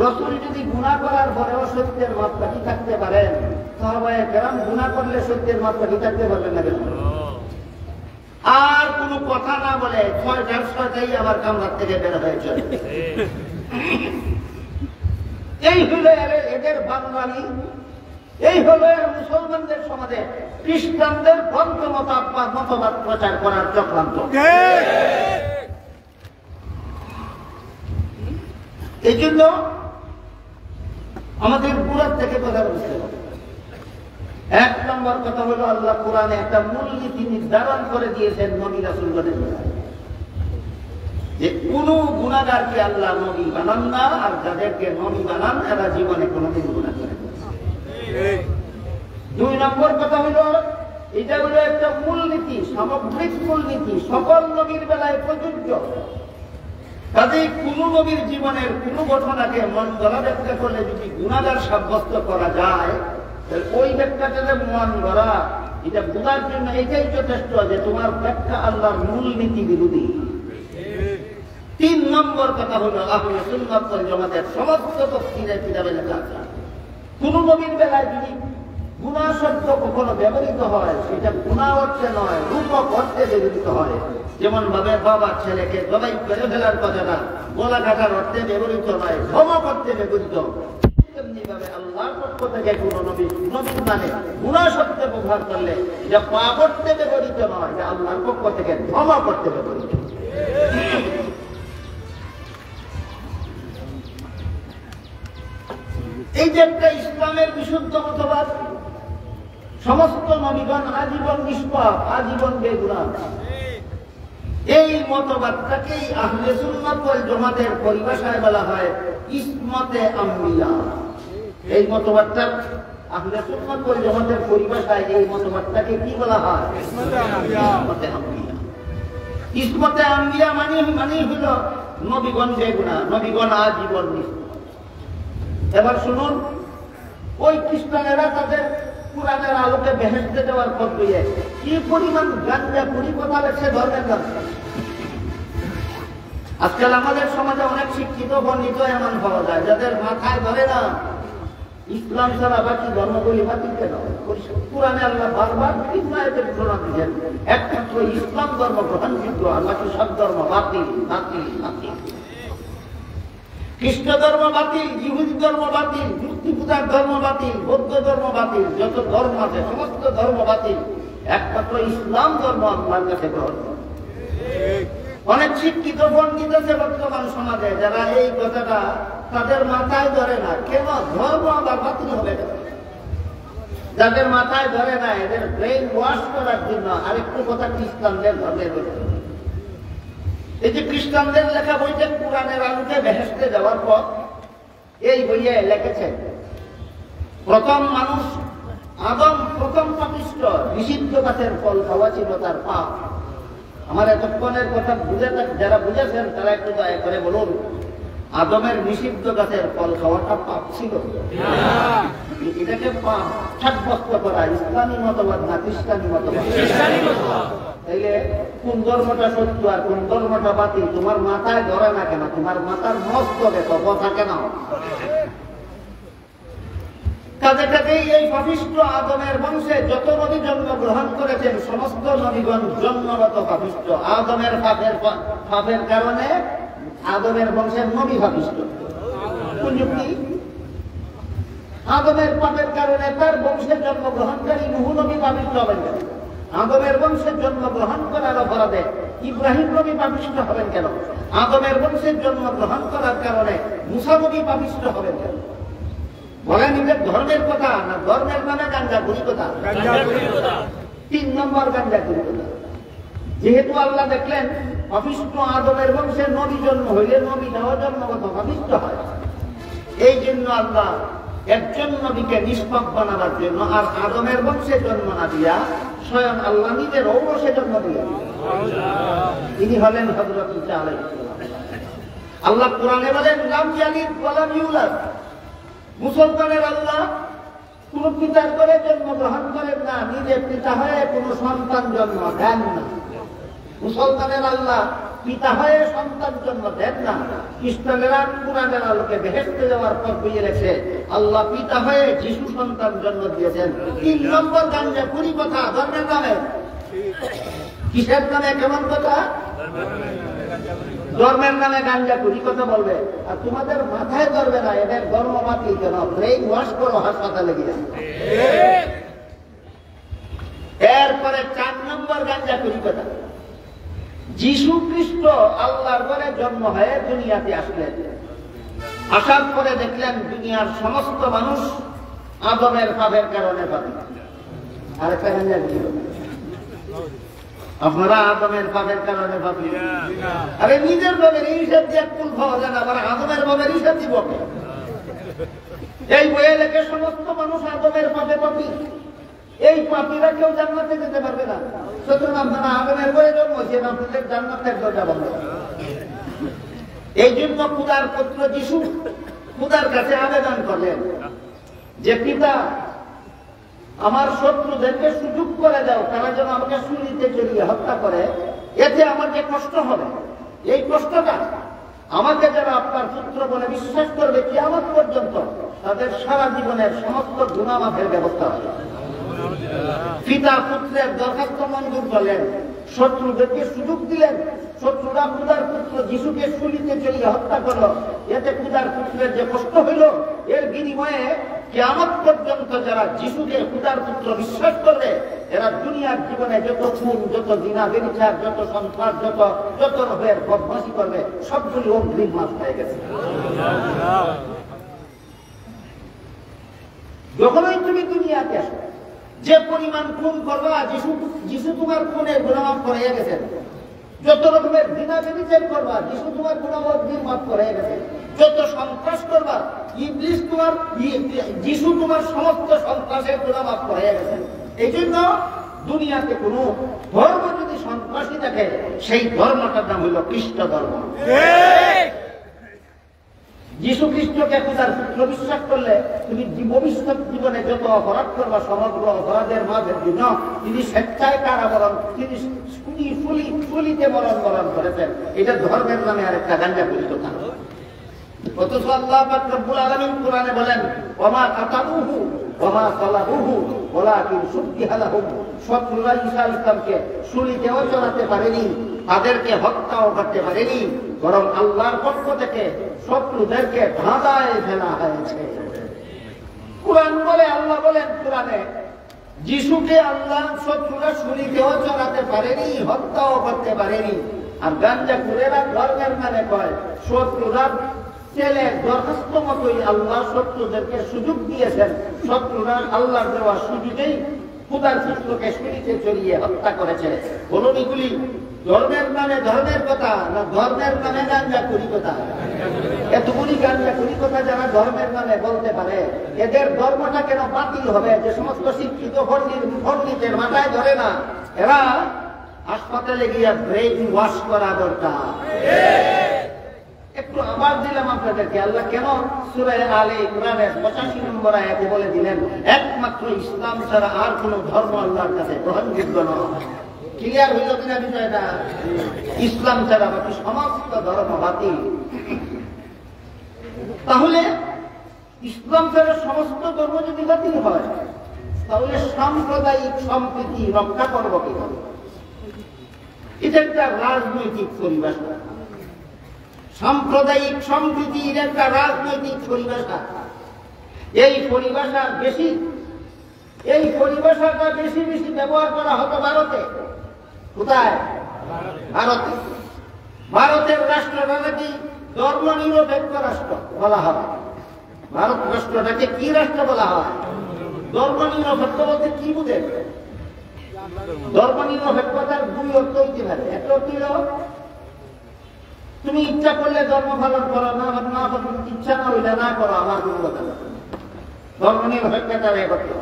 রসুল যদি গুনাহ করার পরেও সত্যের মাপকাঠি থাকতে পারেন, সাহাবায়ে কেরাম গুনাহ করলে সত্যের মাপকাঠি থাকতে পারবেন না কেন? আর কোন কথা না বলে ছয়টার ছয়টাই আবার কামরার থেকে বের হয়ে চলে। এই হলো এদের বাঙালি, এই হলো মুসলমানদের সমাজে খ্রিস্টানদের গ্রন্থ মতবাদ প্রচার করার চক্রান্ত। এই জন্য আমাদের পুরাণ থেকে কথা বুঝতে হবে। এক নম্বর কথা হলো আল্লাহ কোরআনে একটা মূলনীতি নির্ধারণ করে দিয়েছেন নবী রাসূলগণের ব্যাপারে, যে কোন গুনাহগারকে আল্লাহ নবী বানান না, আর যাদেরকে নবী বানান এরা জীবনে কোনোদিন গুনাহ করে না। দুই নম্বর কথা হলো এটা হলো একটা মূলনীতি, সামগ্রিক মূলনীতি, সকল নবীর বেলায় প্রযোজ্য। কাজেই কোন নবীর জীবনের কোন ঘটনাকে মন গড়া ব্যাখ্যা করলে যদি গুনাহগার সাব্যস্ত করা যায়, ওই ব্যাখ্যাটা যে মন গড়া, এটা বোঝার জন্য এটাই যথেষ্ট যে তোমার ব্যাখ্যা আল্লাহর মূলনীতি বিরোধী। তিন নম্বর কথা হলো আহলে সুন্নাত ওয়াল জামাতের সমস্ত তাফসীরে কিতাবে লেখা আছে, কোন নবীর বেলায় যদি গুনাহ শব্দ কখনো ব্যবহৃত হয়, সেটা গুনাহ অর্থে নয়, রূপক অর্থে ব্যবহৃত হয়। যেমন ভাবে বাবা ছেলেকে জবাই করে ফেলার কথাটা গলা কাটার অর্থে ব্যবহৃত নয়, ধমক অর্থে ব্যবহৃত। তেমনি ভাবে আল্লাহর পক্ষ থেকে কোন নবী মানে গুনাহ শব্দ ব্যবহার করলে এটা পাপ অর্থে ব্যবহৃত নয়, এটা আল্লাহর পক্ষ থেকে ধমক অর্থে ব্যবহৃত। এই যে একটা ইসলামের বিশুদ্ধ মতবাদ, সমস্ত নবীগণ আজীবন নিষ্পাপ, আজীবন বেগুনাহ, এই মতবাদটাকেই আহলে সুন্নাত ওয়াল জামাতের পরিভাষায় বলা হয় ইসমতে আম্বিয়া। এই মতবাদটা আহলে সুন্নাত ওয়াল জামাতের পরিভাষায় এই মতবাদটাকে কি বলা হয়? ইসমতে আম্বিয়া। ইসমতে আম্বিয়া মানে হলো নবীগণ বেগুনাহ, নবীগণ আজীবন নিষ্পাপ। এবার শুনুন, ওই খ্রিস্টানেরা তাদের পুরাণের আলোকে বেহেশতে দেওয়ার পর দিয়ে কি পরিমাণ গাঞ্জা পুরি কথা লেখছে ধর্মের নাম। আজকাল আমাদের সমাজে অনেক শিক্ষিত পণ্ডিত এমন পাওয়া যায় যাদের মাথায় ধরে না ইসলাম ছাড়া বাকি ধর্মগুলি বাতিল কেন। পুরাণে আল্লাহ বারবার বিভিন্ন আয়াতের ঘোষণা দিয়েছেন একমাত্র ইসলাম ধর্ম গ্রহণযোগ্য, আর বাকি সব ধর্ম বাতিল বাতিল বাতিল। খ্রিস্ট ধর্ম বাতিল, ইহুদি ধর্ম বাতিল, মূর্তি পূজার ধর্ম বাতিল, বৌদ্ধ ধর্ম বাতিল, যত ধর্ম আছে সমস্ত ধর্ম বাতিল, একমাত্র ইসলাম ধর্ম আল্লাহর কাছে গ্রহণ। অনেক শিক্ষিত পণ্ডিত আছে বর্তমান সমাজে, যারা এই কথাটা তাদের মাথায় ধরে না। কেন ধর্ম আবার বাতিল হবে কেন? যাদের মাথায় ধরে না, এদের ব্রেইন ওয়াশ করার জন্য আরেকটু কথা খ্রিস্টানদের ধর্মের বলে। এই যে খ্রিস্টানদের লেখা বইতে কোরআনের আলোকে বেহেশতে যাওয়ার পর এই বইয়ে লিখেছে, প্রথম মানুষ আদম প্রথম পাপিষ্ঠ, নিষিদ্ধ গাছের ফল খাওয়া ছিল তার পাপ। আমার এতক্ষণের কথা বুঝে যারা বুঝেছেন তারা একটু দয়া করে বলুন, আদমের নিষিদ্ধ গাছের ফল খাওয়াটা পাপ ছিল? এটাকে পাপ সাব্যস্ত করা ইসলামী মতবাদ না খ্রিস্টানি মতবাদ? তাইলে কোন ধর্মটা সত্য আর কোন ধর্মটা বাতিল তোমার মাথায় ধরে না কেন? তোমার মাথার মস্তকে তো কথা কেন? কাজে কাজেই এই পাপিষ্ঠ আদমের বংশে যত নবী জন্মগ্রহণ করেছেন সমস্ত নবীগণ জন্মগত পাপিষ্ঠ। আদমের পাপের কারণে আদমের বংশের নবী পাপিষ্ঠ। কোন যুক্তি? আদমের পাপের কারণে তার বংশের জন্মগ্রহণকারী নূহ নবী পাপিষ্ঠ হবেন কেন? আদমের বংশের জন্মগ্রহণ করার অপরাধে ইব্রাহিম নবী পাপিষ্ঠ হবেন কেন? আদমের বংশের জন্মগ্রহণ করার কারণে মুসা নবী পাপিষ্ঠ হবেন কেন? বলেন নিজের ধর্মের কথা না ধর্মের নামে গাঁজাখুরি কথা? 3 নম্বর গাঁজাখুরি কথা। যেহেতু আল্লাহ দেখলেন পাপিষ্ঠ আদমের বংশের নবী জন্ম হইলে নবীটাও জন্মগত পাপিষ্ঠ হয়, এই জন্য আল্লাহ একজন নবীকে নিষ্পাপ বানাবার জন্য আর আদমের বংশে জন্ম না দিয়া স্বয়ং আল্লাহ নিজের ঔরসে জন্ম দিলেন। তিনি হলেন হযরত ঈসা আলাইহিস সালাম। আল্লাহ কোরআনে বলেন, লাম ইয়ালিদ ওয়া লাম ইউলাদ। মুসলমানের আল্লাহ কোন পিতার করে জন্মগ্রহণ করেন না, নিজে পিতা হয়ে কোন সন্তান জন্ম দেন না। মুসলমানের আল্লাহ পিতা হয়ে সন্তান জন্ম দেন না। খ্রিস্টানেরা কোরআনের আলোকে বেহেশতে যাওয়ার পর বুঝে রেখে আল্লাহ পিতা হয়ে যিশু সন্তান জন্ম দিয়েছেন। 3 নম্বর গাঁজাখুরি কথা ধর্মের নামে। কিসের নামে? কেমন কথা? ধর্মের নামে গাঁজাখুরি কথা বলবে আর তোমাদের মাথায় ধরবে না। এদের ধর্ম বাতিল কেন? ব্রেইন ওয়াশ করো, হাসপাতালে গিয়ে। এরপরে 4 নম্বর গাঁজাখুরি কথা। যিশু খ্রিস্ট আল্লাহর ঘরে জন্ম হয়ে দুনিয়াতে আসলেন। আসার পরে দেখলেন দুনিয়ার সমস্ত মানুষ আদমের পাপের কারণে পাপী। আরেকটা গাঁজাখুরি কথা, আপনারা আদমের পাপের কারণে পাপী। আরে নিজের বাবের হিসাব দিয়ে কুল খাওয়া যায় না, আবার আদমের বাবের হিসাব দিব। এই বইয়ে লেখে সমস্ত মানুষ আদমের পাপে পাপী। এই পাপীরা কেউ জান্নাতে যেতে পারবে না। সুতরাং আপনারা আদমের বইয়ে জন্মেছেন, আপনাদের জান্নাতের দরজা বন্ধ। এই জন্য খোদার পুত্র যিশু খোদার কাছে আবেদন করলেন যে পিতা, আমার শত্রুদেরকে সুযোগ করে দাও, তারা যেন আমাকে ছুরিতে চড়িয়ে হত্যা করে, এতে আমার যে কষ্ট হবে, এই কষ্টটা আমাকে যারা আপনার পুত্র বলে বিশ্বাস করবে কিয়ামত পর্যন্ত তাদের সারা জীবনের সমস্ত গুনাহ মাফের ব্যবস্থা হবে। পিতা পুত্রের দরখাস্ত মঞ্জুর করলেন, শত্রুদেরকে সুযোগ দিলেন। শত্রুরা খোদার পুত্র যিশুকে ছুরিতে চড়িয়ে হত্যা করলো, এতে খোদার পুত্রের যে কষ্ট হইল এর বিনিময়ে কিয়ামত পর্যন্ত যারা যিশুকে খোদার পুত্র বিশ্বাস করবে এরা দুনিয়ার জীবনে যত খুন, যত জিনা ব্যভিচার, যত সন্ত্রাস, যত রকমের বদমাশি করবে সবগুলি অগ্রিম মাফ হয়ে গেছে। যখনই তুমি দুনিয়াতে আসো, যে পরিমাণ খুন করবা যিশু তোমার খুনের গুনাহ মাফ করে গেছেন। যত রকমের জিনা ব্যভিচার করবা যিশু তোমার গুনাহ মাফ করে গেছেন। যত সন্ত্রাস করবা ইবলিস তোমার যিশু তোমার সমস্ত সন্ত্রাসের গুনাহ মাফ করে গেছেন। এই জন্য দুনিয়াতে কোন ধর্ম যদি সন্ত্রাসী থাকে সেই ধর্মটার নাম হইল খ্রিস্ট ধর্ম। যিশু খ্রিস্টকে খোদার পুত্র বিশ্বাস করলে তুমি ভবিষ্যৎ জীবনে যত অপরাধ করবা সমগ্র অপরাধের মাঝের জন্য তিনি স্বেচ্ছায় কারাবরণ, তিনি ফুলিতে বরণ করেছেন। এটা ধর্মের নামে আরেকটা গাঁজাখুরি কথা। অথচ আল্লাহ পাক রব্বুল আলামিন কোরআনে বলেন, ওমা কাতালুহু ওমা সালাবুহু ওয়ালাকিন শুববিহা লাহুম। শত্রুরা ঈসা ইসলামকে ছুরিতেও চড়াতে পারেনি, তাদেরকে হত্যাও করতে পারেনি, বরং আল্লাহর পক্ষ থেকে শত্রুদেরকে ধাঁধায় ফেলা হয়েছে। কুরআন বলে, আল্লাহ বলেন কুরআনে, যিশুকে আল্লাহ শত্রুরা ছুরিতেও চড়াতে পারেনি, হত্যাও করতে পারেনি। আর গাঞ্জাখুরেরা ধর্মের নামে কয় শত্রুরা ছেলের দরখাস্ত মতোই আল্লাহ শত্রুদেরকে সুযোগ দিয়েছেন, শত্রুরা আল্লাহর দেওয়া সুযোগেই খুদার পুত্রকে ছুরিতে চড়িয়ে হত্যা করেছে। বলুন, এগুলি ধর্মের নামে ধর্মের কথা না ধর্মের নামে গাঞ্জাখুরি কথা? এতগুলি গাঞ্জাখুরি কথা যারা ধর্মের নামে বলতে পারে, এদের ধর্মটা কেন বাতিল হবে? যে সমস্ত শিক্ষিত পণ্ডিতের মাথায় ধরে না, এরা হাসপাতালে গিয়ে ব্রেইন ওয়াশ করা দরকার। একটু আবার দিলাম আপনাদেরকে, আল্লাহ কেন সূরা আলে ইমরানের 85 নম্বর আয়াতে বলে দিলেন একমাত্র ইসলাম ছাড়া আর কোন ধর্ম আল্লাহর কাছে গ্রহণযোগ্য নয়। ক্লিয়ার হইল কিনা বিষয়টা? ইসলাম ছাড়া বাকি সমস্ত ধর্ম বাতিল। তাহলে ইসলাম ছাড়া সমস্ত ধর্ম যদি বাতিল হয়, তাহলে সাম্প্রদায়িক সম্প্রীতি রক্ষা করবো কিভাবে? এটা একটা রাজনৈতিক পরিবেশ, সাম্প্রদায়িক সম্প্রীতির একটা রাজনৈতিক পরিভাষা। এই পরিভাষাটা বেশি বেশি ব্যবহার করা হতো ভারতে। কোথায়? ভারতে। ভারতের রাষ্ট্রটাকে ধর্ম নিরপেক্ষ রাষ্ট্র বলা হয়। ভারত রাষ্ট্রটাকে কি রাষ্ট্র বলা হয়? ধর্ম নিরপেক্ষ বলতে কি বুঝে? ধর্ম নিরপেক্ষতার দুই অর্থ হইতে পারে। একটা অর্থ তুমি ইচ্ছা করলে ধর্ম পালন করো, না ইচ্ছা না হইলে না করো, আমার কোনো কথা না। ধর্ম নিরপেক্ষতা করতে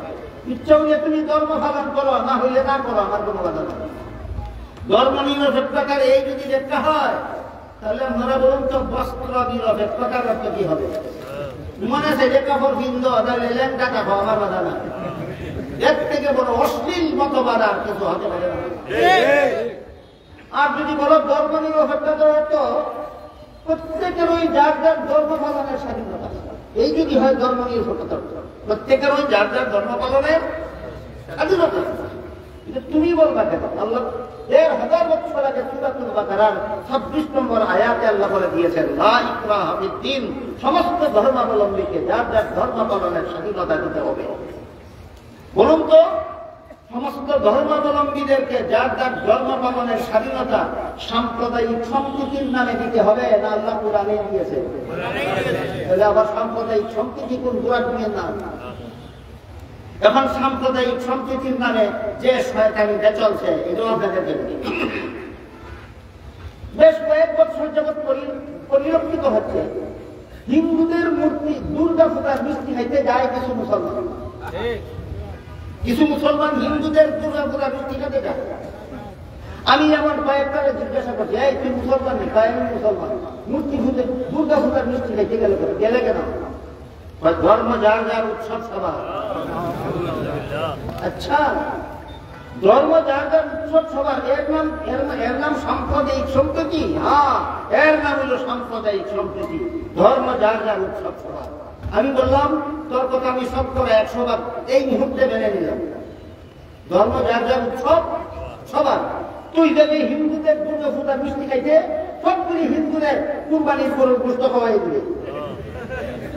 ইচ্ছা হইলে তুমি ধর্ম পালন করো, না হইলে না করো, আমার কোনো কথা না। ধর্ম নিরপেক্ষতার এই যদি ব্যাখ্যা হয়, তাহলে আপনারা বলুন তো বস্ত্র নিরপেক্ষতার অর্থ কি হবে? মনে আছে যে কাপড় কিনতো, তাহলে লেঙ্গা কাপড়, আমার কথা না। এর থেকে বড় অশ্লীল মতবাদ আর কিছু হতে পারে না। আর যদি বলো ধর্ম নিরপেক্ষতার অর্থ প্রত্যেকের ওই যার যার ধর্ম পালনের স্বাধীনতা, এই যদি হয় ধর্ম নিরপেক্ষতার অর্থ, প্রত্যেকের ওই যার যার ধর্ম পালনের স্বাধীনতা। তুমি বলবা কেন? আল্লাহ 1000 বছর আগে সূরাতুল বাকারার 26 নম্বর আয়াতে আল্লাহ বলে দিয়েছেন, লা ইকরাহা ফিদ্দীন, সমস্ত ধর্মাবলম্বীকে যার যার ধর্ম পালনের স্বাধীনতা দিতে হবে। বলুন তো, সমস্ত ধর্মাবলম্বীদেরকে যার যার ধর্ম পালনের স্বাধীনতা সাম্প্রদায়িক সম্প্রীতির নামে দিতে হবে না আল্লাহ কুরআনে দিয়েছে? তাহলে আবার সাম্প্রদায়িক সম্প্রীতি কোন কোরআনের নাম? এখন সাম্প্রদায়িক সম্প্রীতির নামে যে শয়তানিটা চলছে, এটাও আপনাদের দেখবে বেশ কয়েক বছর যাবৎ পরিলক্ষিত হচ্ছে। হিন্দুদের মূর্তি দুর্গা পূজার মিষ্টি খাইতে যায় কিছু মুসলমান। কিছু মুসলমান হিন্দুদের দুর্গা পূজার মিষ্টি খেতে যায়। আমি আমার কয়েকটারে জিজ্ঞাসা করছি, এই তুই মুসলমান নেই? আমি মুসলমান। মূর্তি পুজো দুর্গা পূজার মিষ্টি খাইতে গেলে কেন? ধর্ম যার যার উৎসব সভা। আচ্ছা, ধর্ম যার যার উৎসব সভা, এর নাম সাম্প্রদায়িক সম্প্রীতি? হ্যাঁ, এর নাম হলো সাম্প্রদায়িক সম্প্রীতি। ধর্ম যার যার উৎসব সভা। আমি বললাম তোর কথা আমি সব করে 100 বার এই মুহূর্তে মেনে নিলাম। ধর্ম যার যার উৎসব সভা। তুই যাবি হিন্দুদের দুর্গা পূজার মিষ্টি খাইতে, সবগুলি হিন্দুদের কুরবানির গরুর গোশত খাওয়াই দিবে।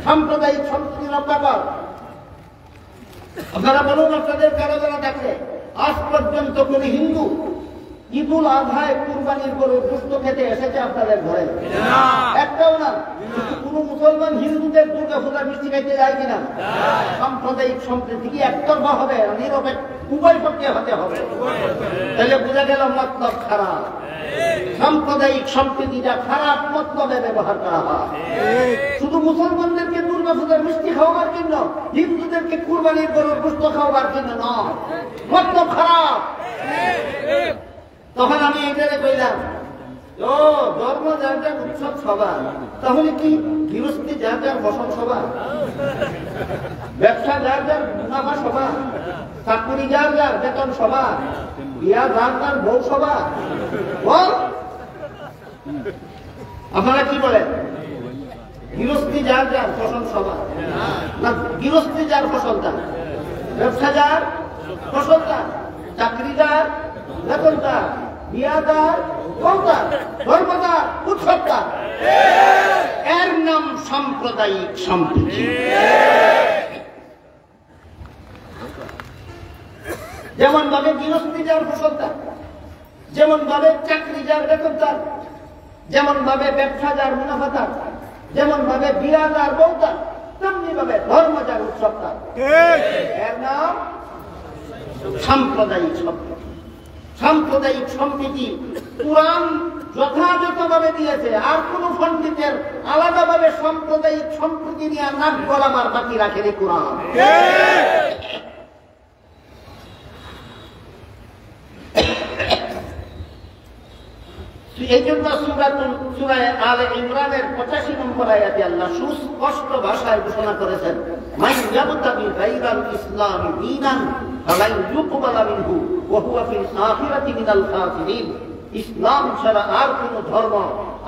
সাম্প্রদায়িক সম্প্রীতি রক্ষা কর। আপনারা বলুন, আপনাদের কারো যারা দেখে আজ পর্যন্ত কোন হিন্দু ঈদুল আজহায় কুরবানির গরুর গোশত খেতে এসেছে আপনাদের ঘরে? একটাও না। কোন মুসলমান হিন্দুদের দুর্গা পূজার মিষ্টি খাইতে যায় কিনা? সাম্প্রদায়িক সম্প্রীতি কি একতরফা হবে? নিরপেক্ষ উভয় পক্ষে হতে হবে। তাহলে বোঝা গেল মতলব খারাপ। সাম্প্রদায়িক সম্প্রীতিটা খারাপ মতলবে ব্যবহার করা হয়। শুধু মুসলমানদেরকে দুর্গা পূজার মিষ্টি খাওয়াবার জন্য, হিন্দুদেরকে কুরবানির গরুর গোশত খাওয়াবার জন্য নয়। মতলব খারাপ। তখন আমি এটারে কইলাম, ও ধর্ম যার যার উৎসব সভা, তাহলে কি গৃহস্থী যার যার বসন সভা, ব্যবসা যার যার মুনাফা সভা, চাকরি যার যার বেতন সভা, বিয়া যার যার বউ সভা? বল আপনারা কি বলেন? গৃহস্থী যার যার ফসল সভা না গৃহস্থী যার ফসল তার, ব্যবসা যার ফসল তার, চাকরি যার বেতন তার, বিয়া যার ধর্মদার, উৎসবদার, এর নাম সাম্প্রদায়িক সম্প্রীতি। যেমন ভাবে গৃহস্থী যার ফসলদার, যেমন ভাবে চাকরি যার বেতনদার, যেমন ভাবে ব্যবসা যার মুনাফাদার, যেমন ভাবে বিয়া যার বউদার, তেমনি ভাবে ধর্ম যার উৎসবদার, এর নাম সাম্প্রদায়িক সম্প্রীতি। সাম্প্রদায়িক সম্প্রীতি কুরআন যথাযথভাবে দিয়েছে। আর কোন পণ্ডিতের আলাদাভাবে সাম্প্রদায়িক সম্প্রীতি নিয়ে নাক গলাবার বাকি রাখেনি কুরআন। এই জন্য সূরা আলে ইমরানের 85 নম্বর আয়াতে আল্লাহ সুস্পষ্ট ভাষায় ঘোষণা করেছেন, মান ইয়াবতাগি গায়রাল ইসলামি দীনান ফালান ইউকবালা মিনহু ওয়া হুয়া ফিল আখিরাতি মিনাল খাসিরিন। ইসলাম ছাড়া আর কোন ধর্ম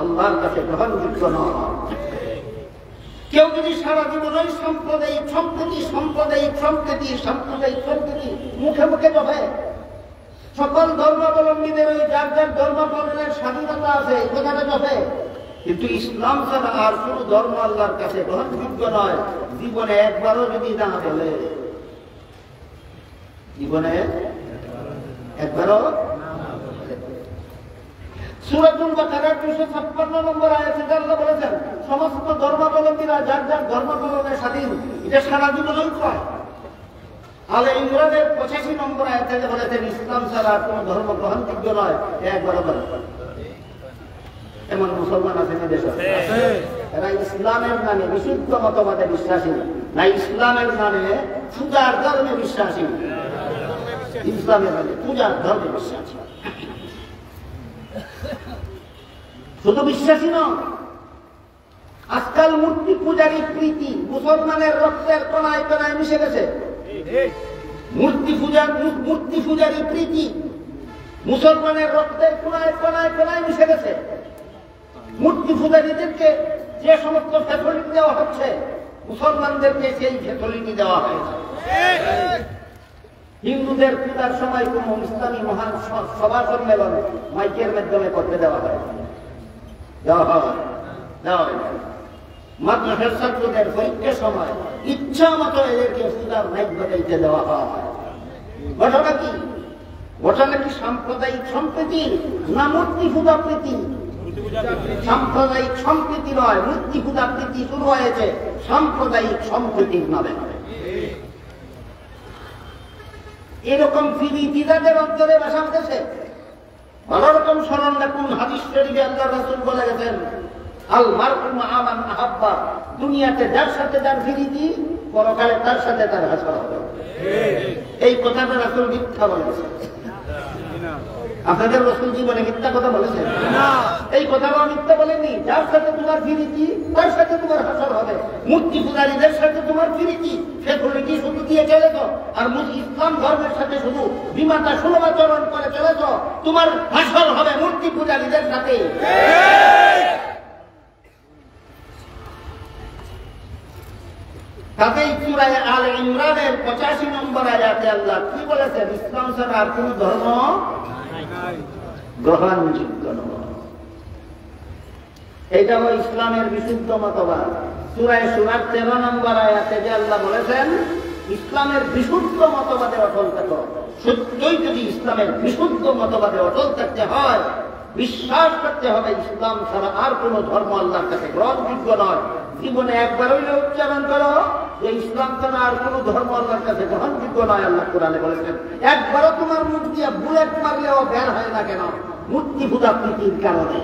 আল্লাহর কাছে গ্রহণযোগ্য নয়। কেউ যদি সারা জীবন ওই সাম্প্রদায়িক সম্প্রীতি সাম্প্রদায়িক সম্প্রীতি সাম্প্রদায়িক সম্প্রীতি মুখে মুখে জপে, সকল ধর্মাবলম্বীদের ওই যার যার ধর্ম পালনের স্বাধীনতা আছে এই কথাটা জপে, কিন্তু ইসলাম ছাড়া আর কোন ধর্ম আল্লাহর কাছে গ্রহণযোগ্য নয়, জীবনে একবারও যদি না বলে, জীবনে একবারও। সূরাতুল বাকারার 256 নম্বর আয়াতে আল্লাহ বলেছেন, সমস্ত ধর্মাবলম্বীরা যার যার ধর্ম পালনের স্বাধীন, এটা সারা জীবনই কয়। আলে ইমরানের 85 নম্বর আয়াতে বলেছেন, ইসলাম ছাড়া কোন ধর্ম গ্রহণযোগ্য নয়, একবারও বলে। এমন মুসলমান আছে না দেশে? এরা ইসলামের নামে বিশুদ্ধ মতবাদে বিশ্বাসী না, ইসলামের নামে পূজার ধর্মে বিশ্বাসী, ইসলামের নামে পূজার ধর্মে বিশ্বাসী। শুধু বিশ্বাসী নয়, আজকাল মূর্তি পূজারী প্রীতি মুসলমানের রক্তের কণায় কণায় মিশে গেছে। মূর্তি পূজারী প্রীতি মুসলমানের রক্তের কণায় কণায় কণায় মিশে গেছে। মূর্তি পূজারীদেরকে যে সমস্ত ফ্যাসিলিটি দেওয়া হচ্ছে, মুসলমানদেরকে সেই ফ্যাসিলিটি দেওয়া হয়েছে। হিন্দুদের পূজার সময় কোন ইসলামী মহান সভা সম্মেলন মাইকের মাধ্যমে করতে দেওয়া হয়, মাদ্রাসার ছাত্রদের পরীক্ষার সময় ইচ্ছা মতো এদেরকে পূজার মাইক বাজাইতে দেওয়া হয়। ঘটনা কি? ঘটনা কি সাম্প্রদায়িক সম্প্রীতি না মূর্তি পূজা প্রীতি? সাম্প্রদায়িক সম্প্রীতি নয়, মূর্তি পূজা প্রীতি শুরু হয়েছে সাম্প্রদায়িক সম্প্রীতির নামে। এরকম প্রীতি যাদের অন্তরে বাসা উঠেছে, ভালো রকম স্মরণ রাখুন, হাদিস শরীফে আল্লাহর রাসূল বলে গেছেন, আল মারউ মা মান আহাব্বা, দুনিয়াতে যার সাথে যার প্রীতি, পরকালে তার সাথে তার হাসর হবে। এই কথাটা রাসূল মিথ্যা বলেছেন? আপনাদের রাসূল জীবনে মিথ্যা কথা বলেছেন? না, এই কথাটা মিথ্যা বলেননি। যার সাথে তোমার প্রীতি তার সাথে তোমার হাসর হবে। মূর্তি পূজারীদের সাথে তোমার প্রীতি, সে প্রীতি শুধু দিয়ে চলেছ, আর ইসলাম ধর্মের সাথে শুধু বিমাতা সুলভাচরণ করে চলেছ, তোমার হাসর হবে মূর্তি পূজারীদের সাথে। তাতেই সূরা আলে ইমরানের 85 নম্বর আয়াতে আল্লাহ কি বলেছেন? ইসলাম ছাড়া আর কোন ধর্ম গ্রহণযোগ্য নয়। এটা হলো ইসলামের বিশুদ্ধ মতবাদ। সূরা শুরার 13 নম্বর আয়াতে যে আল্লাহ বলেছেন, ইসলামের বিশুদ্ধ মতবাদে অটল থাকো। সত্যই যদি ইসলামের বিশুদ্ধ মতবাদে অটল থাকতে হয়, বিশ্বাস করতে হবে ইসলাম ছাড়া আর কোন ধর্ম আল্লাহর কাছে গ্রহণযোগ্য নয়। জীবনে একবার হইলে উচ্চারণ করো যে ইসলাম ছাড়া আর কোন ধর্ম আল্লাহর কাছে গ্রহণযোগ্য নয়। আল্লাহ কোরআনে বলেছেন, একবারও তোমার মুখ দিয়ে বুলেট মারলেও বের হয় না কেন? মূর্তি পূজা প্রীতির কারণে।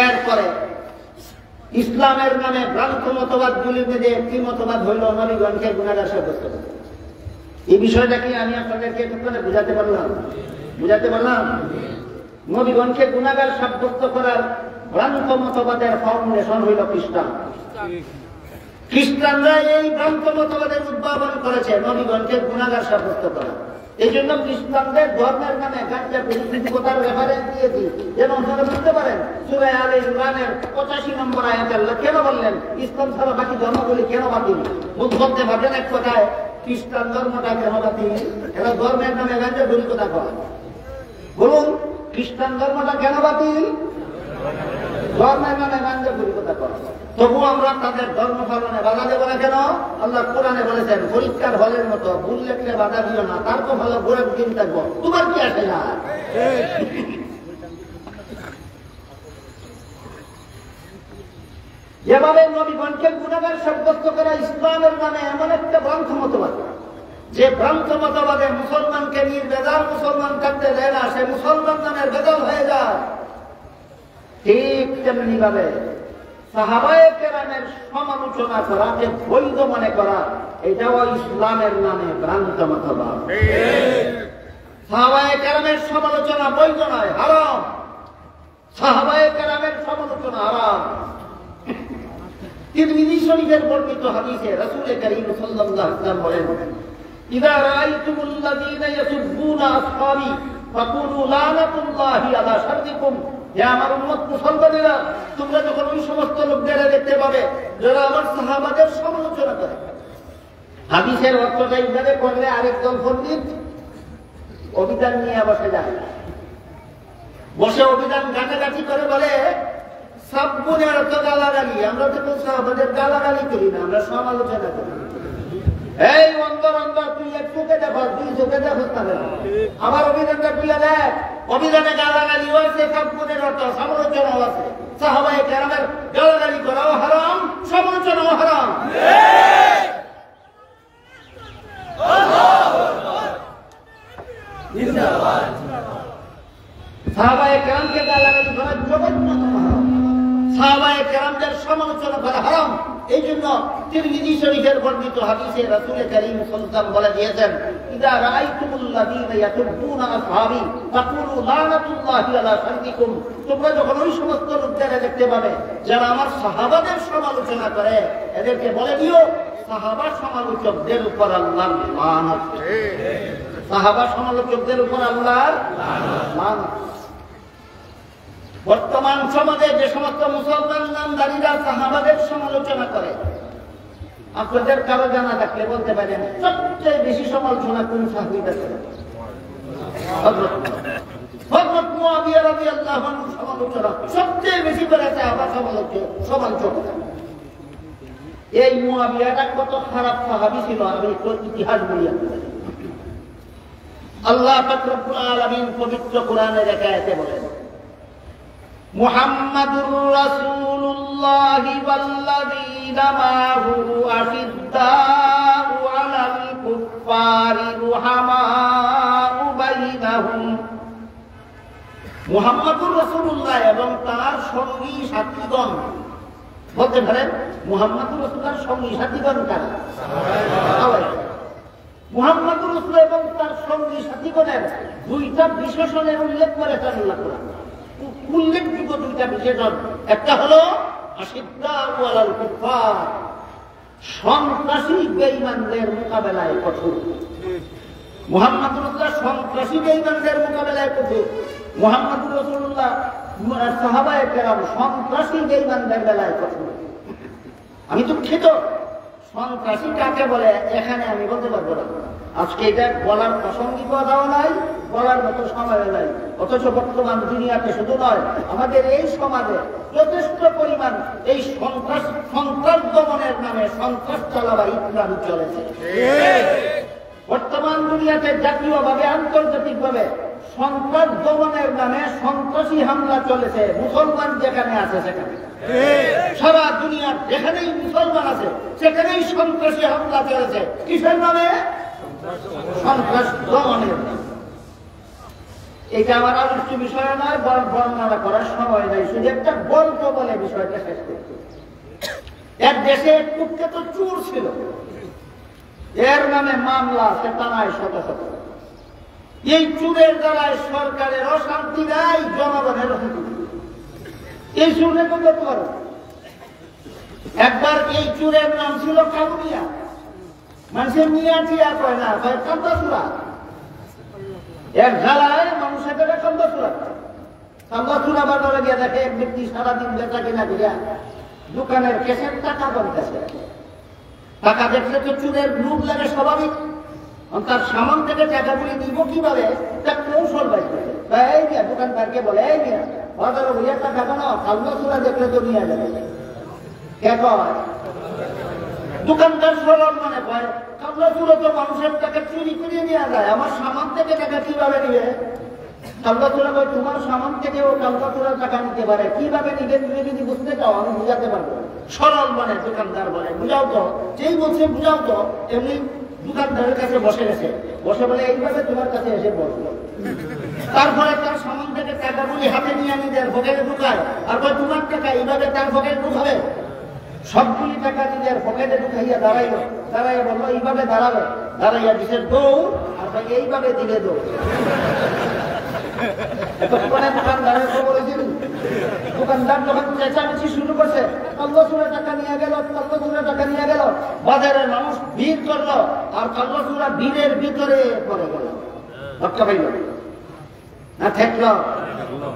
এরপরে ইসলামের নামে ভ্রান্ত মতবাদ গুলির মধ্যে একটি মতবাদ হইল নবীগণকে গুনাহগার সাব্যস্ত করা। এই বিষয়টা কি আমি আপনাদেরকে একটুখানি বুঝাতে পারলাম? নবীগণকে গুনাহগার সাব্যস্ত করার ভ্রান্ত মতবাদের ফাউন্ডেশন হইল খ্রিস্টান। খ্রিস্টানরা এই ভ্রান্ত মতবাদের উদ্ভাবন করেছে নবীগণকে গুনাহগার সাব্যস্ত করা। এই জন্য খ্রিস্টানদের ধর্মের নামে গাঁজা পরিচিতিকতার রেফারেন্স দিয়েছি, যেন আপনারা বুঝতে পারেন। সূরা আলে ইমরানের 85 নম্বর আয়াতে আল্লাহ কেন বললেন ইসলাম ছাড়া বাকি ধর্মগুলি কেন বাতিল? বলতে পারবেন এক কথায়, খ্রিস্টান ধর্মটা কেন বাতিল? এরা ধর্মের নামে গাঞ্জা ধরি কথা কয়। বলুন, খ্রিস্টান ধর্মটা কেন বাতিল? ধর্মের নামে গাঞ্জা ধরি কথা কয়। তবু আমরা তাদের ধর্ম পালনে বাধা দেবো না কেন? আল্লাহ কোরআনে বলেছেন, পরীক্ষার হলের মতো ভুল লেখলে বাধা দিও না, তার তো ভালো ঘুরে দিন থাকবো, তোমার কি আসে না? যেভাবে নবীগণকে গুনাহগার সাব্যস্ত করা ইসলামের নামে এমন একটা ভ্রান্ত মতবাদ, যে ভ্রান্ত মতবাদে মুসলমানকে নির্বেজাল মুসলমান থাকতে দেয় না, সে মুসলমান নামের বেজাল হয়ে যায়। ঠিক তেমনি ভাবে সাহাবায়ে কেরামের সমালোচনা করাকে বৈধ মনে করা, এটাও ইসলামের নামে ভ্রান্ত মতবাদ। সাহাবায়ে কেরামের সমালোচনা বৈধ নয়, হারাম। সাহাবায়ে কেরামের সমালোচনা হারাম। তিরমিজি শরীফের বর্ণিত হাদিসে রাসূল কারীম সাল্লাল্লাহু আলাইহি ওয়াসাল্লাম বলেন, ইযা রাআইতুমুল্লাযীনা ইয়াসুব্বুনা আসহাবী ফাকুলু লানাতুল্লাহি আলা শাররিকুম। হে আমার উম্মত মুসলমানেরা, তোমরা যখন ওই সমস্ত লোকদের দেখতে পাবে যারা আমার সাহাবাদের সমালোচনা করে। হাদিসের অর্থটা এইভাবে করলে আরেকজন পণ্ডিত অভিধান নিয়ে বসে যায়, বসে অভিধান ঘাটাঘাটি করে বলে সাব্বুনের অর্থ গালাগালি। আমরা তো সাহাবাদের গালাগালি করি না, আমরা সমালোচনা করি। এই অন্তর অন্তর তুই এক চোখে দেখো, দুই চোখে দেখো, আমার অভিধানটা তুলে দেখ। অভিধানে গালাগালিও আছে, সাব্বুনের অর্থ সমালোচনাও আছে। সাহাবায়ে কেরামের গালাগালি করাও হারাম, সমালোচনাও হারাম। সাহাবায়ে কেরামকে গালাগালি করা জঘন্যতম হারাম, সাহাবায়ে কেরামদের সমালোচনা করা হারাম। এই জন্য তিরমিজি শরীফের বর্ণিত হাদিসে রাসূল কারীম সাল্লাল্লাহু আলাইহি ওয়াসাল্লাম বলে দিয়েছেন, ইযা রাআইতুমুল্লাযীনা ইয়াসুব্বুনা আসহাবী ফাকুলু লানাতুল্লাহি আলা শাররিকুম। তোমরা যখন ওই সমস্ত লোকদের দেখতে পাবে যারা আমার সাহাবাদের সমালোচনা করে, এদেরকে বলে দিও সাহাবা সমালোচকদের উপর আল্লাহর লানত। সাহাবা সমালোচকদের উপর আল্লাহর লানত। বর্তমান সমাজে যে সমস্ত মুসলমান নামধারীরা সাহাবাদের সমালোচনা করে, আপনাদের কারো জানা থাকলে বলতে পারেন সবচেয়ে বেশি সমালোচনা কোন সাহাবীদের করে? হযরত মুআবিয়া রাদিয়াল্লাহু আনহু সমালোচনা সবচেয়ে বেশি করেছে সাহাবা সমালোচনা। এই মুআবিয়াটা কত খারাপ সাহাবী ছিল আমি একটু ইতিহাস বলি আপনাদের। আল্লাহ পাক রব্বুল আলামিন পবিত্র কোরআনে আয়াতে বলেন, মুহাম্মাদুর রাসূলুল্লাহি ওয়াল্লাযীনা মা'হু আশিদ্দাউ আলাল কুফফারি রুহামাউ বাইনাহুম। মুহাম্মাদুর রাসূলুল্লাহ এবং তার সঙ্গী সাথীগণ, বলতে পারেন মুহাম্মাদুর রাসূলের সঙ্গী সাথীগণ কারা? মুহাম্মাদুর রাসূল এবং তার সঙ্গী সাথীগণের দুইটা বিশেষণের উল্লেখ করেছেন আল্লাহ কোরআন। উল্লেখযোগ্য দুইটা বিশেষণ, একটা হলো আশিদ্দাউ আলাল কুফফার, সন্ত্রাসী বেঈমানদের মোকাবেলায় কঠোর। মুহাম্মাদুর রাসূলুল্লাহ সন্ত্রাসী বেঈমানদের মোকাবেলায় কঠোর। মুহাম্মাদুর রাসূলুল্লাহ সাহাবায়ে কেরাম সন্ত্রাসী বেঈমানদের বেলায় কঠোর। আমি দুঃখিত, সন্ত্রাসী কাকে বলে এখানে আমি বলতে পারবো না। আজকে এটা বলার প্রাসঙ্গিকতাও নাই, বলার মতো সময় নাই। অথচ বর্তমান দুনিয়াতে শুধু নয়, আমাদের এই সমাজে যথেষ্ট পরিমাণ এই সন্ত্রাস দমনের নামে সন্ত্রাস চালাবার ইসলাম চলেছে। বর্তমান দুনিয়াতে জাতীয়ভাবে আন্তর্জাতিকভাবে সন্ত্রাস দমনের নামে সন্ত্রাসী হামলা চলেছে। মুসলমান যেখানে আছে সেখানে, সারা দুনিয়ার যেখানেই মুসলমান আছে সেখানেই সন্ত্রাসী হামলা চলেছে। কিসের নামে? সন্ত্রাস দমনের নামে। এটা আমার আলোচ্য বিষয় নয়, বর্ণনা করার সময় নাই, শুধু একটা গল্প বলে বিষয়টা শেষ করতে। এক দেশে এক কুখ্যাত চোর ছিল, এর নামে মামলা আছে থানায় শত শত। এই চোরের দ্বারায় সরকারের অশান্তি নাই, জনগণের অশান্তি। এই চোরের কথা করো। একবার এই চোরের নাম ছিল কাবুলিয়া। মানুষের মিয়া টিয়া কয় না, কয় কান্দাসুরা। এক ঝালায় মানুষের কাছে কান্দাসুরা। কান্দাসুরা বাজারে গিয়ে দেখে এক ব্যক্তি সারাদিন বেচা কিনা করিয়া দোকানের ক্যাশের টাকা বলতেছে। টাকা দেখলে তো চুরের লোভ লাগে স্বাভাবিক। তার সামান থেকে টাকাগুলি দিব কিভাবে, তার কৌশল বাইতে এই মিয়া দোকানদারকে বলে, এই মিয়া বাজারে বইয়া টাকা কেন, কাল্লা চূড়া দেখলে তো নিয়ে যাবে। কে কয়? দোকানদার সরল মনে কয় কাল্লা চূড়া তো মানুষের টাকা চুরি করে নিয়ে যায়, আমার সামান থেকে টাকা কিভাবে নিবে? কাল্লা চূড়া কয় তোমার সামান থেকেও কাল্লা চূড়া টাকা নিতে পারে, কিভাবে নিবে তুমি যদি বুঝতে চাও আমি বুঝাতে পারবো। সরল মানে দোকানদার বলে বুঝাও তো, যেই বলছে বুঝাও তো, এমনি দোকানদারের কাছে বসে গেছে, বসে বলে এইভাবে তোমার কাছে এসে বসলো। তারপরে তার সামান থেকে টাকাগুলি হাতে নিয়ে নিজের পকেটে ঢুকায়, তারপর তোমার টাকা এইভাবে তার পকেটে ঢুকাবে। সবগুলি টাকা নিজের পকেটে ঢুকাইয়া দাঁড়াইল, দাঁড়াইয়া বললো এইভাবে দাঁড়াবে, দাঁড়াইয়া দিছে দৌড়, আর এইভাবে দিলে দৌড়। দোকানদারের খবর হয়েছিল, দোকানদার যখন চেঁচামেচি শুরু করছে, কাল্লা চূড়া টাকা নিয়ে গেল, কাল্লা চূড়া টাকা নিয়ে গেল, বাজারের মানুষ ভিড় করলো, আর কাল্লা চূড়া ভিড়ের ভিতরে পড়ে গেল। রক্ষা পাইল না, ঠেকলো,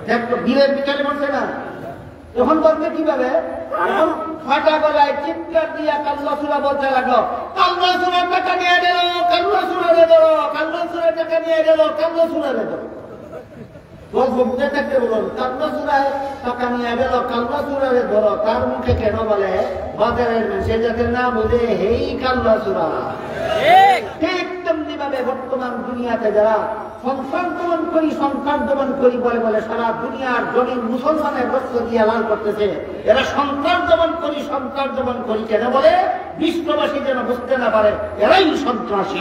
ঠেকলো, ভিড়ের ভিতরে পড়ছে না। যখন বলবে কিভাবে, এখন ফাটা গলায় চিৎকার দিয়া কাল্লা চূড়া বলতে লাগলো, কাল্লা চূড়া টাকা নিয়ে গেল, কাল্লা চূড়া রে ধরো, কাল্লা চূড়া টাকা নিয়ে গেল, কাল্লা চূড়া রে ধরো। টাকা নিয়ে গেল, কাল্লা চূড়া রে ধরো, তার মুখে কেন বলে বাজারের সে যাতে না বুঝে হেই কাল্লা চূড়া। ঠিক তেমনি ভাবে বর্তমান দুনিয়াতে যারা সংসার দমন করি বলে বলে সারা দুনিয়ার জমিন মুসলমানের রক্ত দিয়ে লাল করতেছে, এরা সন্ত্রাস দমন করি কেন বলে বিশ্ববাসী যেন বুঝতে না পারে এরাই সন্ত্রাসী।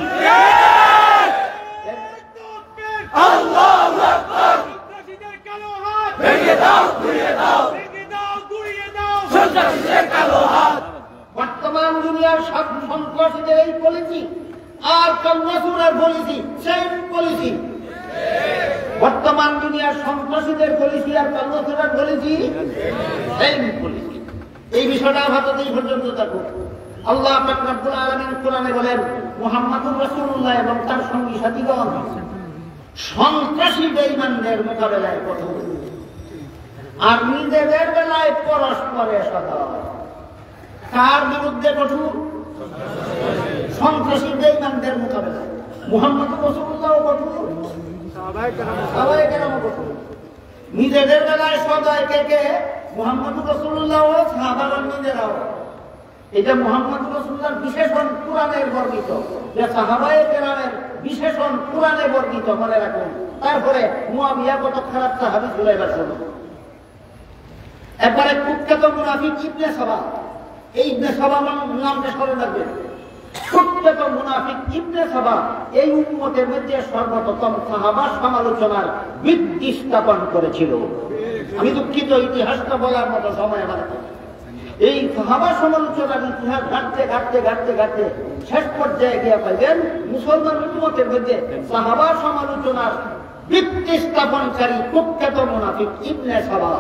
বর্তমান দুনিয়ার সব সন্ত্রাসীদের এই পলিসি আর কাল্লা চূড়ার পলিসি সেম পলিসি। বর্তমান দুনিয়ার সন্ত্রাসীদের পলিসি আর কাল্লা চূড়ার পলিসি সেম পলিসি। এই বিষয়টা আপাতত এই পর্যন্ত থাকুক। আল্লাহ পাক রব্বুল আলামিন কোরআনে বলেন, মুহাম্মদুর রাসূলুল্লাহ এবং তার সঙ্গী সাথীগণ সন্ত্রাসী বেঈমানদের মোকাবেলায় কঠোর, আর নিজেদের বেলায় পরস্পরে সদয়। কার বিরুদ্ধে কঠোর? সন্ত্রাসী বেঈমানদের মোকাবেলায়। মুহাম্মদুর রাসূলুল্লাহ কঠোর, সাহাবায়ে কেরাম কঠোর। নিজেদের বেলায় সদয় কে কে? মুহাম্মদুর রাসূলুল্লাহ ও সাহাবাগণ নিজেরাও। এটা মুহাম্মদুর রাসূলুল্লাহর বিশেষণ কুরআনে বর্ণিত, যে সাহাবায়ে কেরামের বিশেষণ কুরআনে বর্ণিত, মনে রাখুন। তারপরে মুআবিয়া কত খারাপ সাহাবী ছিল এবার শুনুন। একবারে কুখ্যাত মুনাফিক ইবনে সাবা, এই ইবনে সাবা নামটা স্মরণ রাখবেন। কুখ্যাত মুনাফিক ইবনে সাবা এই উম্মতের মধ্যে সর্বপ্রথম সাহাবার সমালোচনার ভিত্তি স্থাপন করেছিল। আমি দুঃখিত, ইতিহাসটা বলার মতো সময় আমার। এই সাহাবা সমালোচনার ইতিহাস ঘাটতে শেষ পর্যায়ে গিয়ে পাইবেন মুসলমান উম্মতের মধ্যে সাহাবা সমালোচনার ভিত্তি স্থাপনকারী কুখ্যাত মুনাফিক ইবনে সাবা।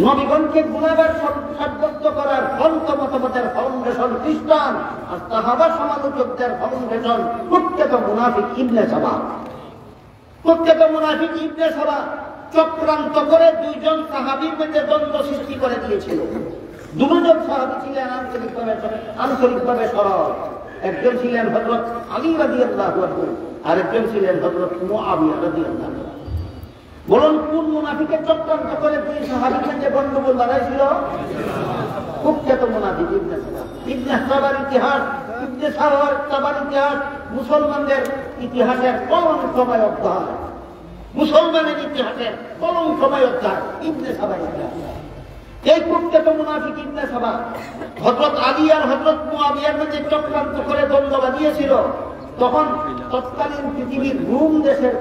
নবীগণকে গুনাহগার সাব্যস্ত করার ভ্রান্ত মতবাদের ফাউন্ডেশন খ্রিস্টান, আর সাহাবা সমালোচকদের ফাউন্ডেশন কুখ্যাত মুনাফিক ইবনে সাবা। কুখ্যাত মুনাফিক ইবনে সাবা চক্রান্ত করে দুইজন সাহাবীর মধ্যে দ্বন্দ্ব সৃষ্টি করে দিয়েছিল। দুজন সাহাবী ছিলেন আন্তরিকভাবে সরল। একজন ছিলেন হযরত আলী রাদিয়াল্লাহু আনহু, আর একজন ছিলেন হযরত মুআবিয়া রাদিয়াল্লাহু আনহু। বলুন কোন মুনাফিকের চক্রান্ত করে দুই সাহাবীর মধ্যে গন্ডগোল বাড়াইছিল? কুখ্যাত মুনাফিক ইবনে সাবা। ইবনে সাবার ইতিহাস, ইবনে সাবার ইতিহাস মুসলমানদের ইতিহাসের কলঙ্কময় অধ্যায়। মুসলমানের ইতিহাসের কলঙ্কময় অধ্যায় ইবনে সাবার ইতিহাস। এই কুখ্যাত মুনাফিক ইবনে সাবা হযরত আলী আর হযরত মুআবিয়ার মধ্যে চক্রান্ত করে দ্বন্দ্ব বাঁধিয়েছিল। তখন তৎকালীন পৃথিবীর রোম দেশের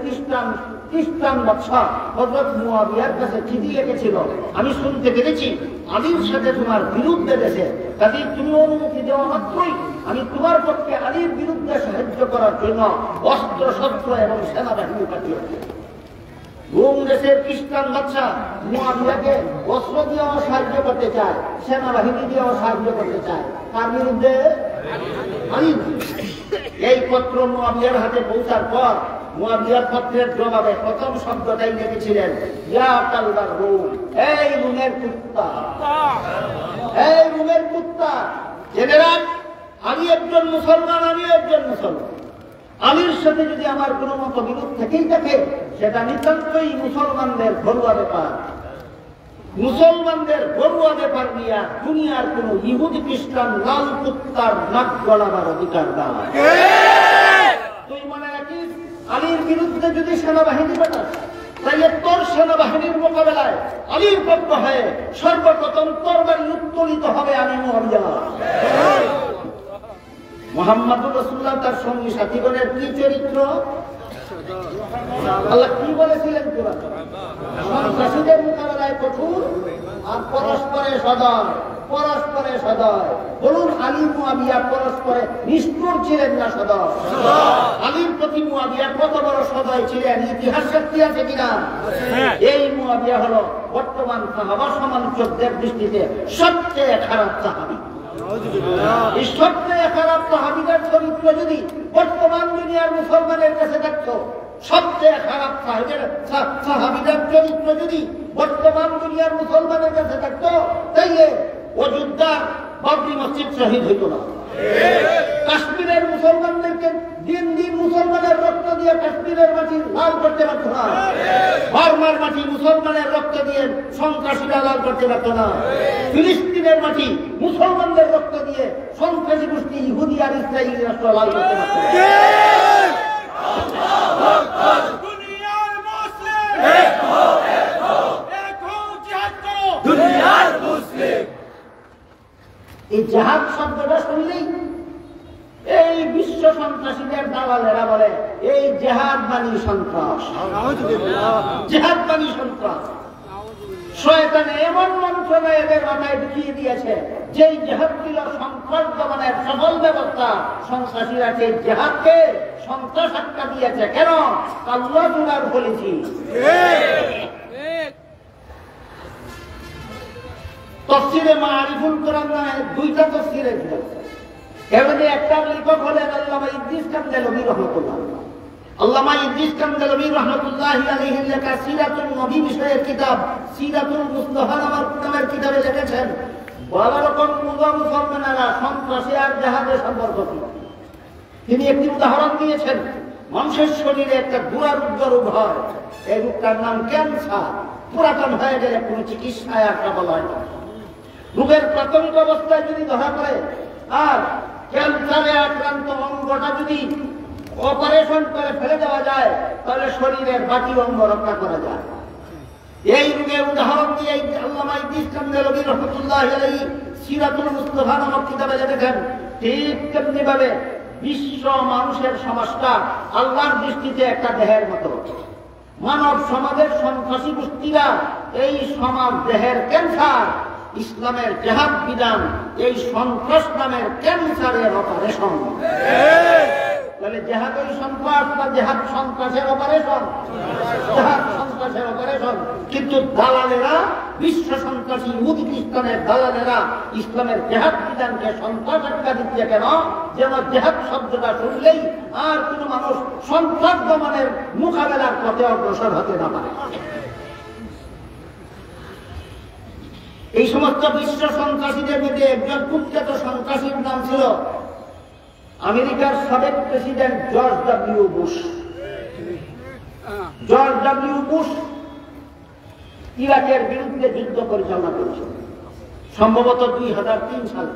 খ্রিস্টান বাদশা হযরত মুআবিয়ার কাছে চিঠি লিখেছিল, আমি শুনতে পেরেছি আলীর সাথে তোমার বিরোধ বেঁধেছে, কাজেই তুমি অনুমতি দেওয়া মাত্রই আমি তোমার পক্ষে আলীর বিরুদ্ধে সাহায্য করার জন্য অস্ত্র শস্ত্র এবং সেনাবাহিনী পাঠিয়েছি। রোম দেশের খ্রিস্টান বাদশা মুআবিয়াকে অস্ত্র দিয়েও সাহায্য করতে চায়, সেনাবাহিনী দিয়েও সাহায্য করতে চায়। কার বিরুদ্ধে? আলীর। এই পত্র মুআবিয়ার হাতে পৌঁছার পর মুআবিয়ার পত্রের জবাবে প্রথম শব্দটাই লিখেছিলেন, ইয়া কালবার রোম, এই রোমের কুত্তা, এই রোমের কুত্তা, জেনে রাখ আলী একজন মুসলমান, আমিও একজন মুসলমান। আলীর সাথে যদি আমার কোনো মতবিরোধ থেকেই থাকে, সেটা নিতান্তই মুসলমানদের ঘরোয়া ব্যাপার। মুসলমানদের ঘরোয়া ব্যাপার নিয়ে দুনিয়ার কোন ইহুদি খ্রিস্টান লাল কুত্তার নাক গলাবার অধিকার নাই। তুই মনে রাখিস, আলীর বিরুদ্ধে যদি সেনাবাহিনী পাঠাস, তাইলে তোর সেনাবাহিনীর মোকাবেলায় আলীর পক্ষ হয়ে সর্বপ্রথম তরবারি উত্তোলিত হবে আমি মুআবিয়া। মুহাম্মদুর রাসূলুল্লাহ তার সঙ্গী সাথীগণের কি চরিত্র, আল্লাহ কি বলেছিলেন কোরআনে? সন্ত্রাসীদের মোকাবেলায় কঠোর আর পরস্পরে সদয়, পরস্পরে সদয়। বলুন, আলী মুআবিয়া পরস্পরে নিষ্ঠুর ছিলেন না সদয়? আলীর প্রতি মুআবিয়া কত বড় সদয় ছিলেন, ইতিহাস সাক্ষী আছে কিনা? এই মুআবিয়া হলো বর্তমান সাহাবা সমালোচকদের দৃষ্টিতে সবচেয়ে খারাপ সাহাবী। এই সবচেয়ে খারাপ সাহাবীদের চরিত্র যদি বর্তমান দুনিয়ার মুসলমানের কাছে থাকতো, সবচেয়ে খারাপ সাহাবীদের চরিত্র যদি বর্তমান দুনিয়ার মুসলমানের কাছে থাকতো, তাইলে অযোধ্যার বাবরি মসজিদ শহীদ হইত না। কাশ্মীরের মুসলমানদেরকে দিন দিন মুসলমানের রক্ত দিয়ে কাশ্মীরের মাটি লাল করতে পারত না। বার্মার মাটি মুসলমানের রক্ত দিয়ে সন্ত্রাসীরা লাল করতে পারত না। ফিলিস্তিনের মাটি মুসলমানদের রক্ত দিয়ে সন্ত্রাসী গোষ্ঠী ইহুদি আর ইসরায়েলি রাষ্ট্র লাল করতে পারত না। এই জাহাদ শব্দটা শুনলেই এই বিশ্ব সন্ত্রাসীদের দালালেরা বলে এই জেহাদ মানি সন্ত্রাস, জেহাদ মানি সন্ত্রাস। শয়তান এমন মন্ত্রণা এদের মাথায় ঢুকিয়ে দিয়েছে, যেই জেহাদ ছিল সন্ত্রাস দমনের সফল ব্যবস্থা, সন্ত্রাসীরা সেই জেহাদকে সন্ত্রাস আখ্যা দিয়েছে। কেন? আল্লাহ দুরার বলেছি। তফসিরে মারিফুল কোরআন নামে দুইটা তফসিরে এর মধ্যে একটা লেখক হলেন আল্লামা ইদ্রিস কান্দেলভী রহমাতুল্লাহ। আল্লামা ইদ্রিস কান্দেলভী রাহমাতুল্লাহি আলাইহির লেখা সিরাতুন নবী বিষয়ের কিতাব সিরাতুল মুস্তাফা নামের কিতাবে লিখেছেন, বড় রকম মুসলমানেরা সন্ত্রাসী আর জাহাজের সম্পর্ক কি। তিনি একটি উদাহরণ দিয়েছেন, মানুষের শরীরে একটা দুরারোগ্য রোগ হয়, এই রোগটার নাম ক্যান্সার। পুরাতন হয়ে গেলে কোনো চিকিৎসায় আর কেবল হয় না। রোগের প্রাথমিক অবস্থায় যদি ধরা পড়ে আর ক্যান্সারে আক্রান্ত অঙ্গটা যদি অপারেশন করে ফেলে দেওয়া যায়, তাহলে শরীরের বাকি অঙ্গ রক্ষা করা যায়। এই রোগের উদাহরণ দিয়ে আল্লামা ইদ্রিস কান্দেলভী রাহমাতুল্লাহি আলাইহি সিরাতুল মুস্তাফা নামক কিতাবে লিখেছেন, ঠিক তেমনি ভাবে বিশ্ব মানুষের সমাজটা আল্লাহর দৃষ্টিতে একটা দেহের মতো। মানব সমাজের সন্ত্রাসী গোষ্ঠীরা এই সমাজ দেহের ক্যান্সার। ইসলামের জেহাদ বিধান এই সন্ত্রাস নামের ক্যান্সারের অপারেশন। তাহলে জেহাদ ওই সন্ত্রাস বা জেহাদ সন্ত্রাসের অপারেশন? জেহাদ সন্ত্রাসের অপারেশন। কিন্তু দালালেরা, বিশ্ব সন্ত্রাসী ইহুদি খ্রিস্টানের দালালেরা ইসলামের জেহাদ বিধানকে সন্ত্রাস আখ্যা দিচ্ছে। কেন? যেন জেহাদ শব্দটা শুনলেই আর কোন মানুষ সন্ত্রাস দমনের মোকাবেলার পথে অগ্রসর হতে না পারে। এই সমস্ত বিশ্ব সন্ত্রাসীদের মধ্যে একজন কুখ্যাত সন্ত্রাসীর নাম ছিল আমেরিকার সাবেক president George W Bush. George W Bush ইরাকের বিরুদ্ধে যুদ্ধ পরিচালনা করেছিল সম্ভবত 2003 সালে।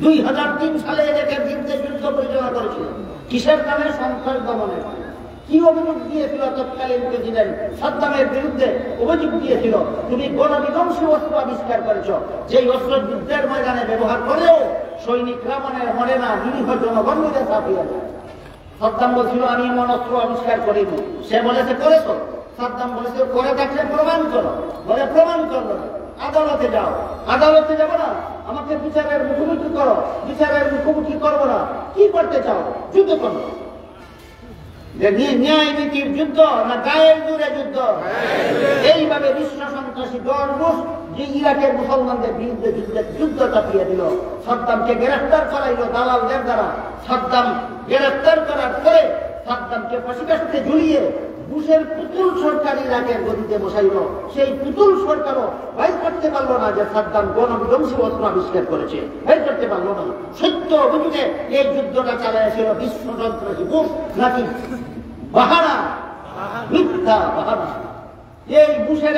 2003 সালে ইরাকের বিরুদ্ধে যুদ্ধ পরিচালনা করেছিল। কিসের নামে? সন্ত্রাস দমনের। কি অভিযোগ দিয়েছিল তৎকালীন প্রেসিডেন্ট সাদ্দামের বিরুদ্ধে? অভিযোগ দিয়েছিল, তুমি গণবিধ্বংসী অস্ত্র আবিষ্কার করেছ, যেই অস্ত্র যুদ্ধের ময়দানে ব্যবহার করেও সৈনিকরা মরে না, নিরীহ জনগণকে ছাপিয়ে দেয়। সাদ্দাম বলছিল আমি এমন অস্ত্র আবিষ্কার করিনি। সে বলেছে করেছ। সাদ্দাম বলেছে করে থাকলে প্রমাণ করো। বলে প্রমাণ করবো না, আদালতে যাও। আদালতে যাবো না, আমাকে বিচারের মুখোমুখি করো। বিচারের মুখোমুখি করবো না, কি করতে চাও? যুদ্ধ করো। ন্যায় নীতির যুদ্ধ না গায়ের জোরে যুদ্ধ? এইভাবে বিশ্ব সন্ত্রাসী জর্জ বুশ যে ইরাকের মুসলমানদের বিরুদ্ধে যুদ্ধ চাপিয়ে দিল, সাদ্দামকে গ্রেফতার করাইল দালালদের দ্বারা। সাদ্দাম গ্রেফতার করার পরে সাদ্দামকে ফাঁসিকাষ্ঠে ঝুলিয়ে বুশের পুতুল সরকার ইরাকের গদিতে বসাইল। সেই পুতুল সরকারও বাইর করতে পারলো না যে সাদ্দাম গণবিধ্বংসী অস্ত্র আবিষ্কার করেছে। বাইর করতে করতে পারলো না। সত্য অভিযোগে এই যুদ্ধটা চালাইছিল বিশ্বযন্ত্রী বুশ নাকি বাহারা, মিথ্যা বাহারা। এই বুশের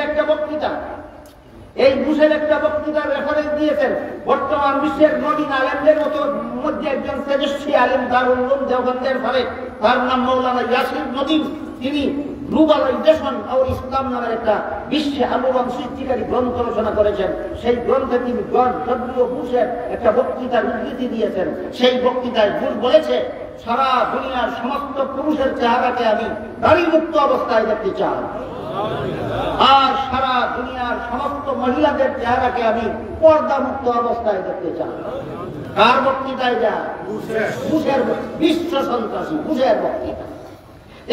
একটা বক্তৃতার রেফারেন্স দিয়েছেন বর্তমান বিশ্বের নবীন আলেমদের মধ্যে একজন তেজস্বী আলেম দারুল উলুম দেওবন্দের ফারেক, তার নাম মৌলানা ইয়াসির নদীম। তিনি গ্লোবালাইজেশন অফ ইসলাম নামের একটা বিশ্বে আলোড়ন সৃষ্টিকারী গ্রন্থ রচনা করেছেন। সেই গ্রন্থে তিনি জর্জ ডব্লিউ বুশের একটা বক্তৃতার উদ্ধৃতি দিয়েছেন। সেই বক্তৃতায় বুশ বলেছে, সারা দুনিয়ার সমস্ত পুরুষের চেহারাকে আমি দাড়িমুক্ত অবস্থায় দেখতে চাই, আর সারা দুনিয়ার সমস্ত মহিলাদের চেহারাকে আমি পর্দা মুক্ত অবস্থায় দেখতে চাই। কার বক্তৃতায় যা? বুশের, বিশ্ব সন্ত্রাসী বুশের বক্তৃতা।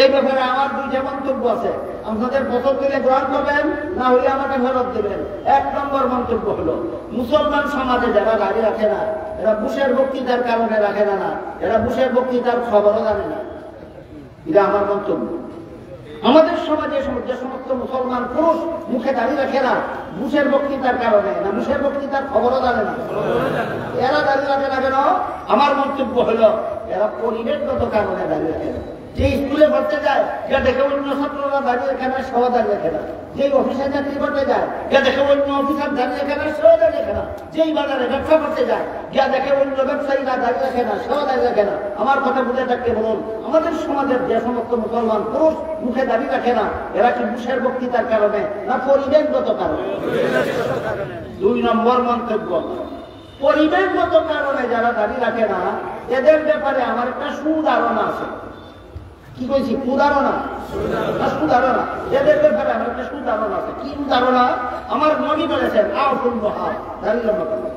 এই ব্যাপারে আমার দুইটা মন্তব্য আছে, আপনাদের পছন্দ দিলে গ্রহণ করবেন, না হলে আমাকে ফেরত দেবেন। 1 নম্বর মন্তব্য হলো, মুসলমান সমাজে যারা দাঁড়িয়ে রাখে না, এরা বুশের বক্তৃতার কারণে রাখে না, এরা বুশের বক্তৃতার খবরও জানে না। এটা আমার মন্তব্য। আমাদের সমাজে যে সমস্ত মুসলমান পুরুষ মুখে দাঁড়িয়ে রাখে না, বুশের বক্তৃতার কারণে না, বুশের বক্তৃতার খবরও জানে না, এরা দাঁড়িয়ে রাখে না কেন? আমার মন্তব্য হলো, এরা পরিবেশগত কারণে দাঁড়িয়ে রাখে না। যে স্কুলে পড়তে যায়, যা দেখে অন্য ছাত্ররা দাঁড়িয়ে রাখে না, সেও দাঁড়িয়ে রাখে না। যে অফিসে চাকরি করতে যায়, যা দেখে অন্য অফিসার দাঁড়িয়ে রাখে না, সেও দাঁড়িয়ে রাখে না। যেই বাজারে ব্যবসা করতে যায়, যা দেখে অন্য ব্যবসায়ীরা দাঁড়িয়ে রাখে না, সেও দাঁড়িয়ে রাখে না। আমার কথা বুঝে থাকতে বলুন, আমাদের সমাজের যে সমস্ত মুসলমান পুরুষ মুখে দাঁড়িয়ে রাখে না, এরা কি বুশের বক্তৃতার কারণে না পরিবেশগত কারণে? 2 নম্বর মন্তব্য, পরিবেশগত কারণে যারা দাঁড়িয়ে রাখে না, এদের ব্যাপারে আমার একটা সুধারণা আছে। কি কইছি? সুধারণা। এদের ব্যাপারে আমার একটা সুধারণা আছে। কি সুধারণা? আমার নবী বলেছেন আউফুল বহার, দাড়ি লম্বা করো।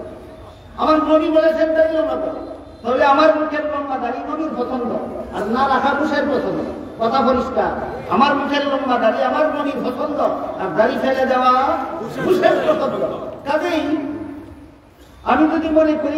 আমার নবী বলেছেন দাড়ি লম্বা করো। তাহলে আমার মুখের লম্বা দাড়ি নবীর পছন্দ, আর না রাখা বুশের পছন্দ। কথা পরিষ্কার, আমার মুখের লম্বা দাড়ি আমার নবীর পছন্দ, আর দাড়ি ফেলে দেওয়া বুশের পছন্দ। কাজেই আমি যদি মনে করি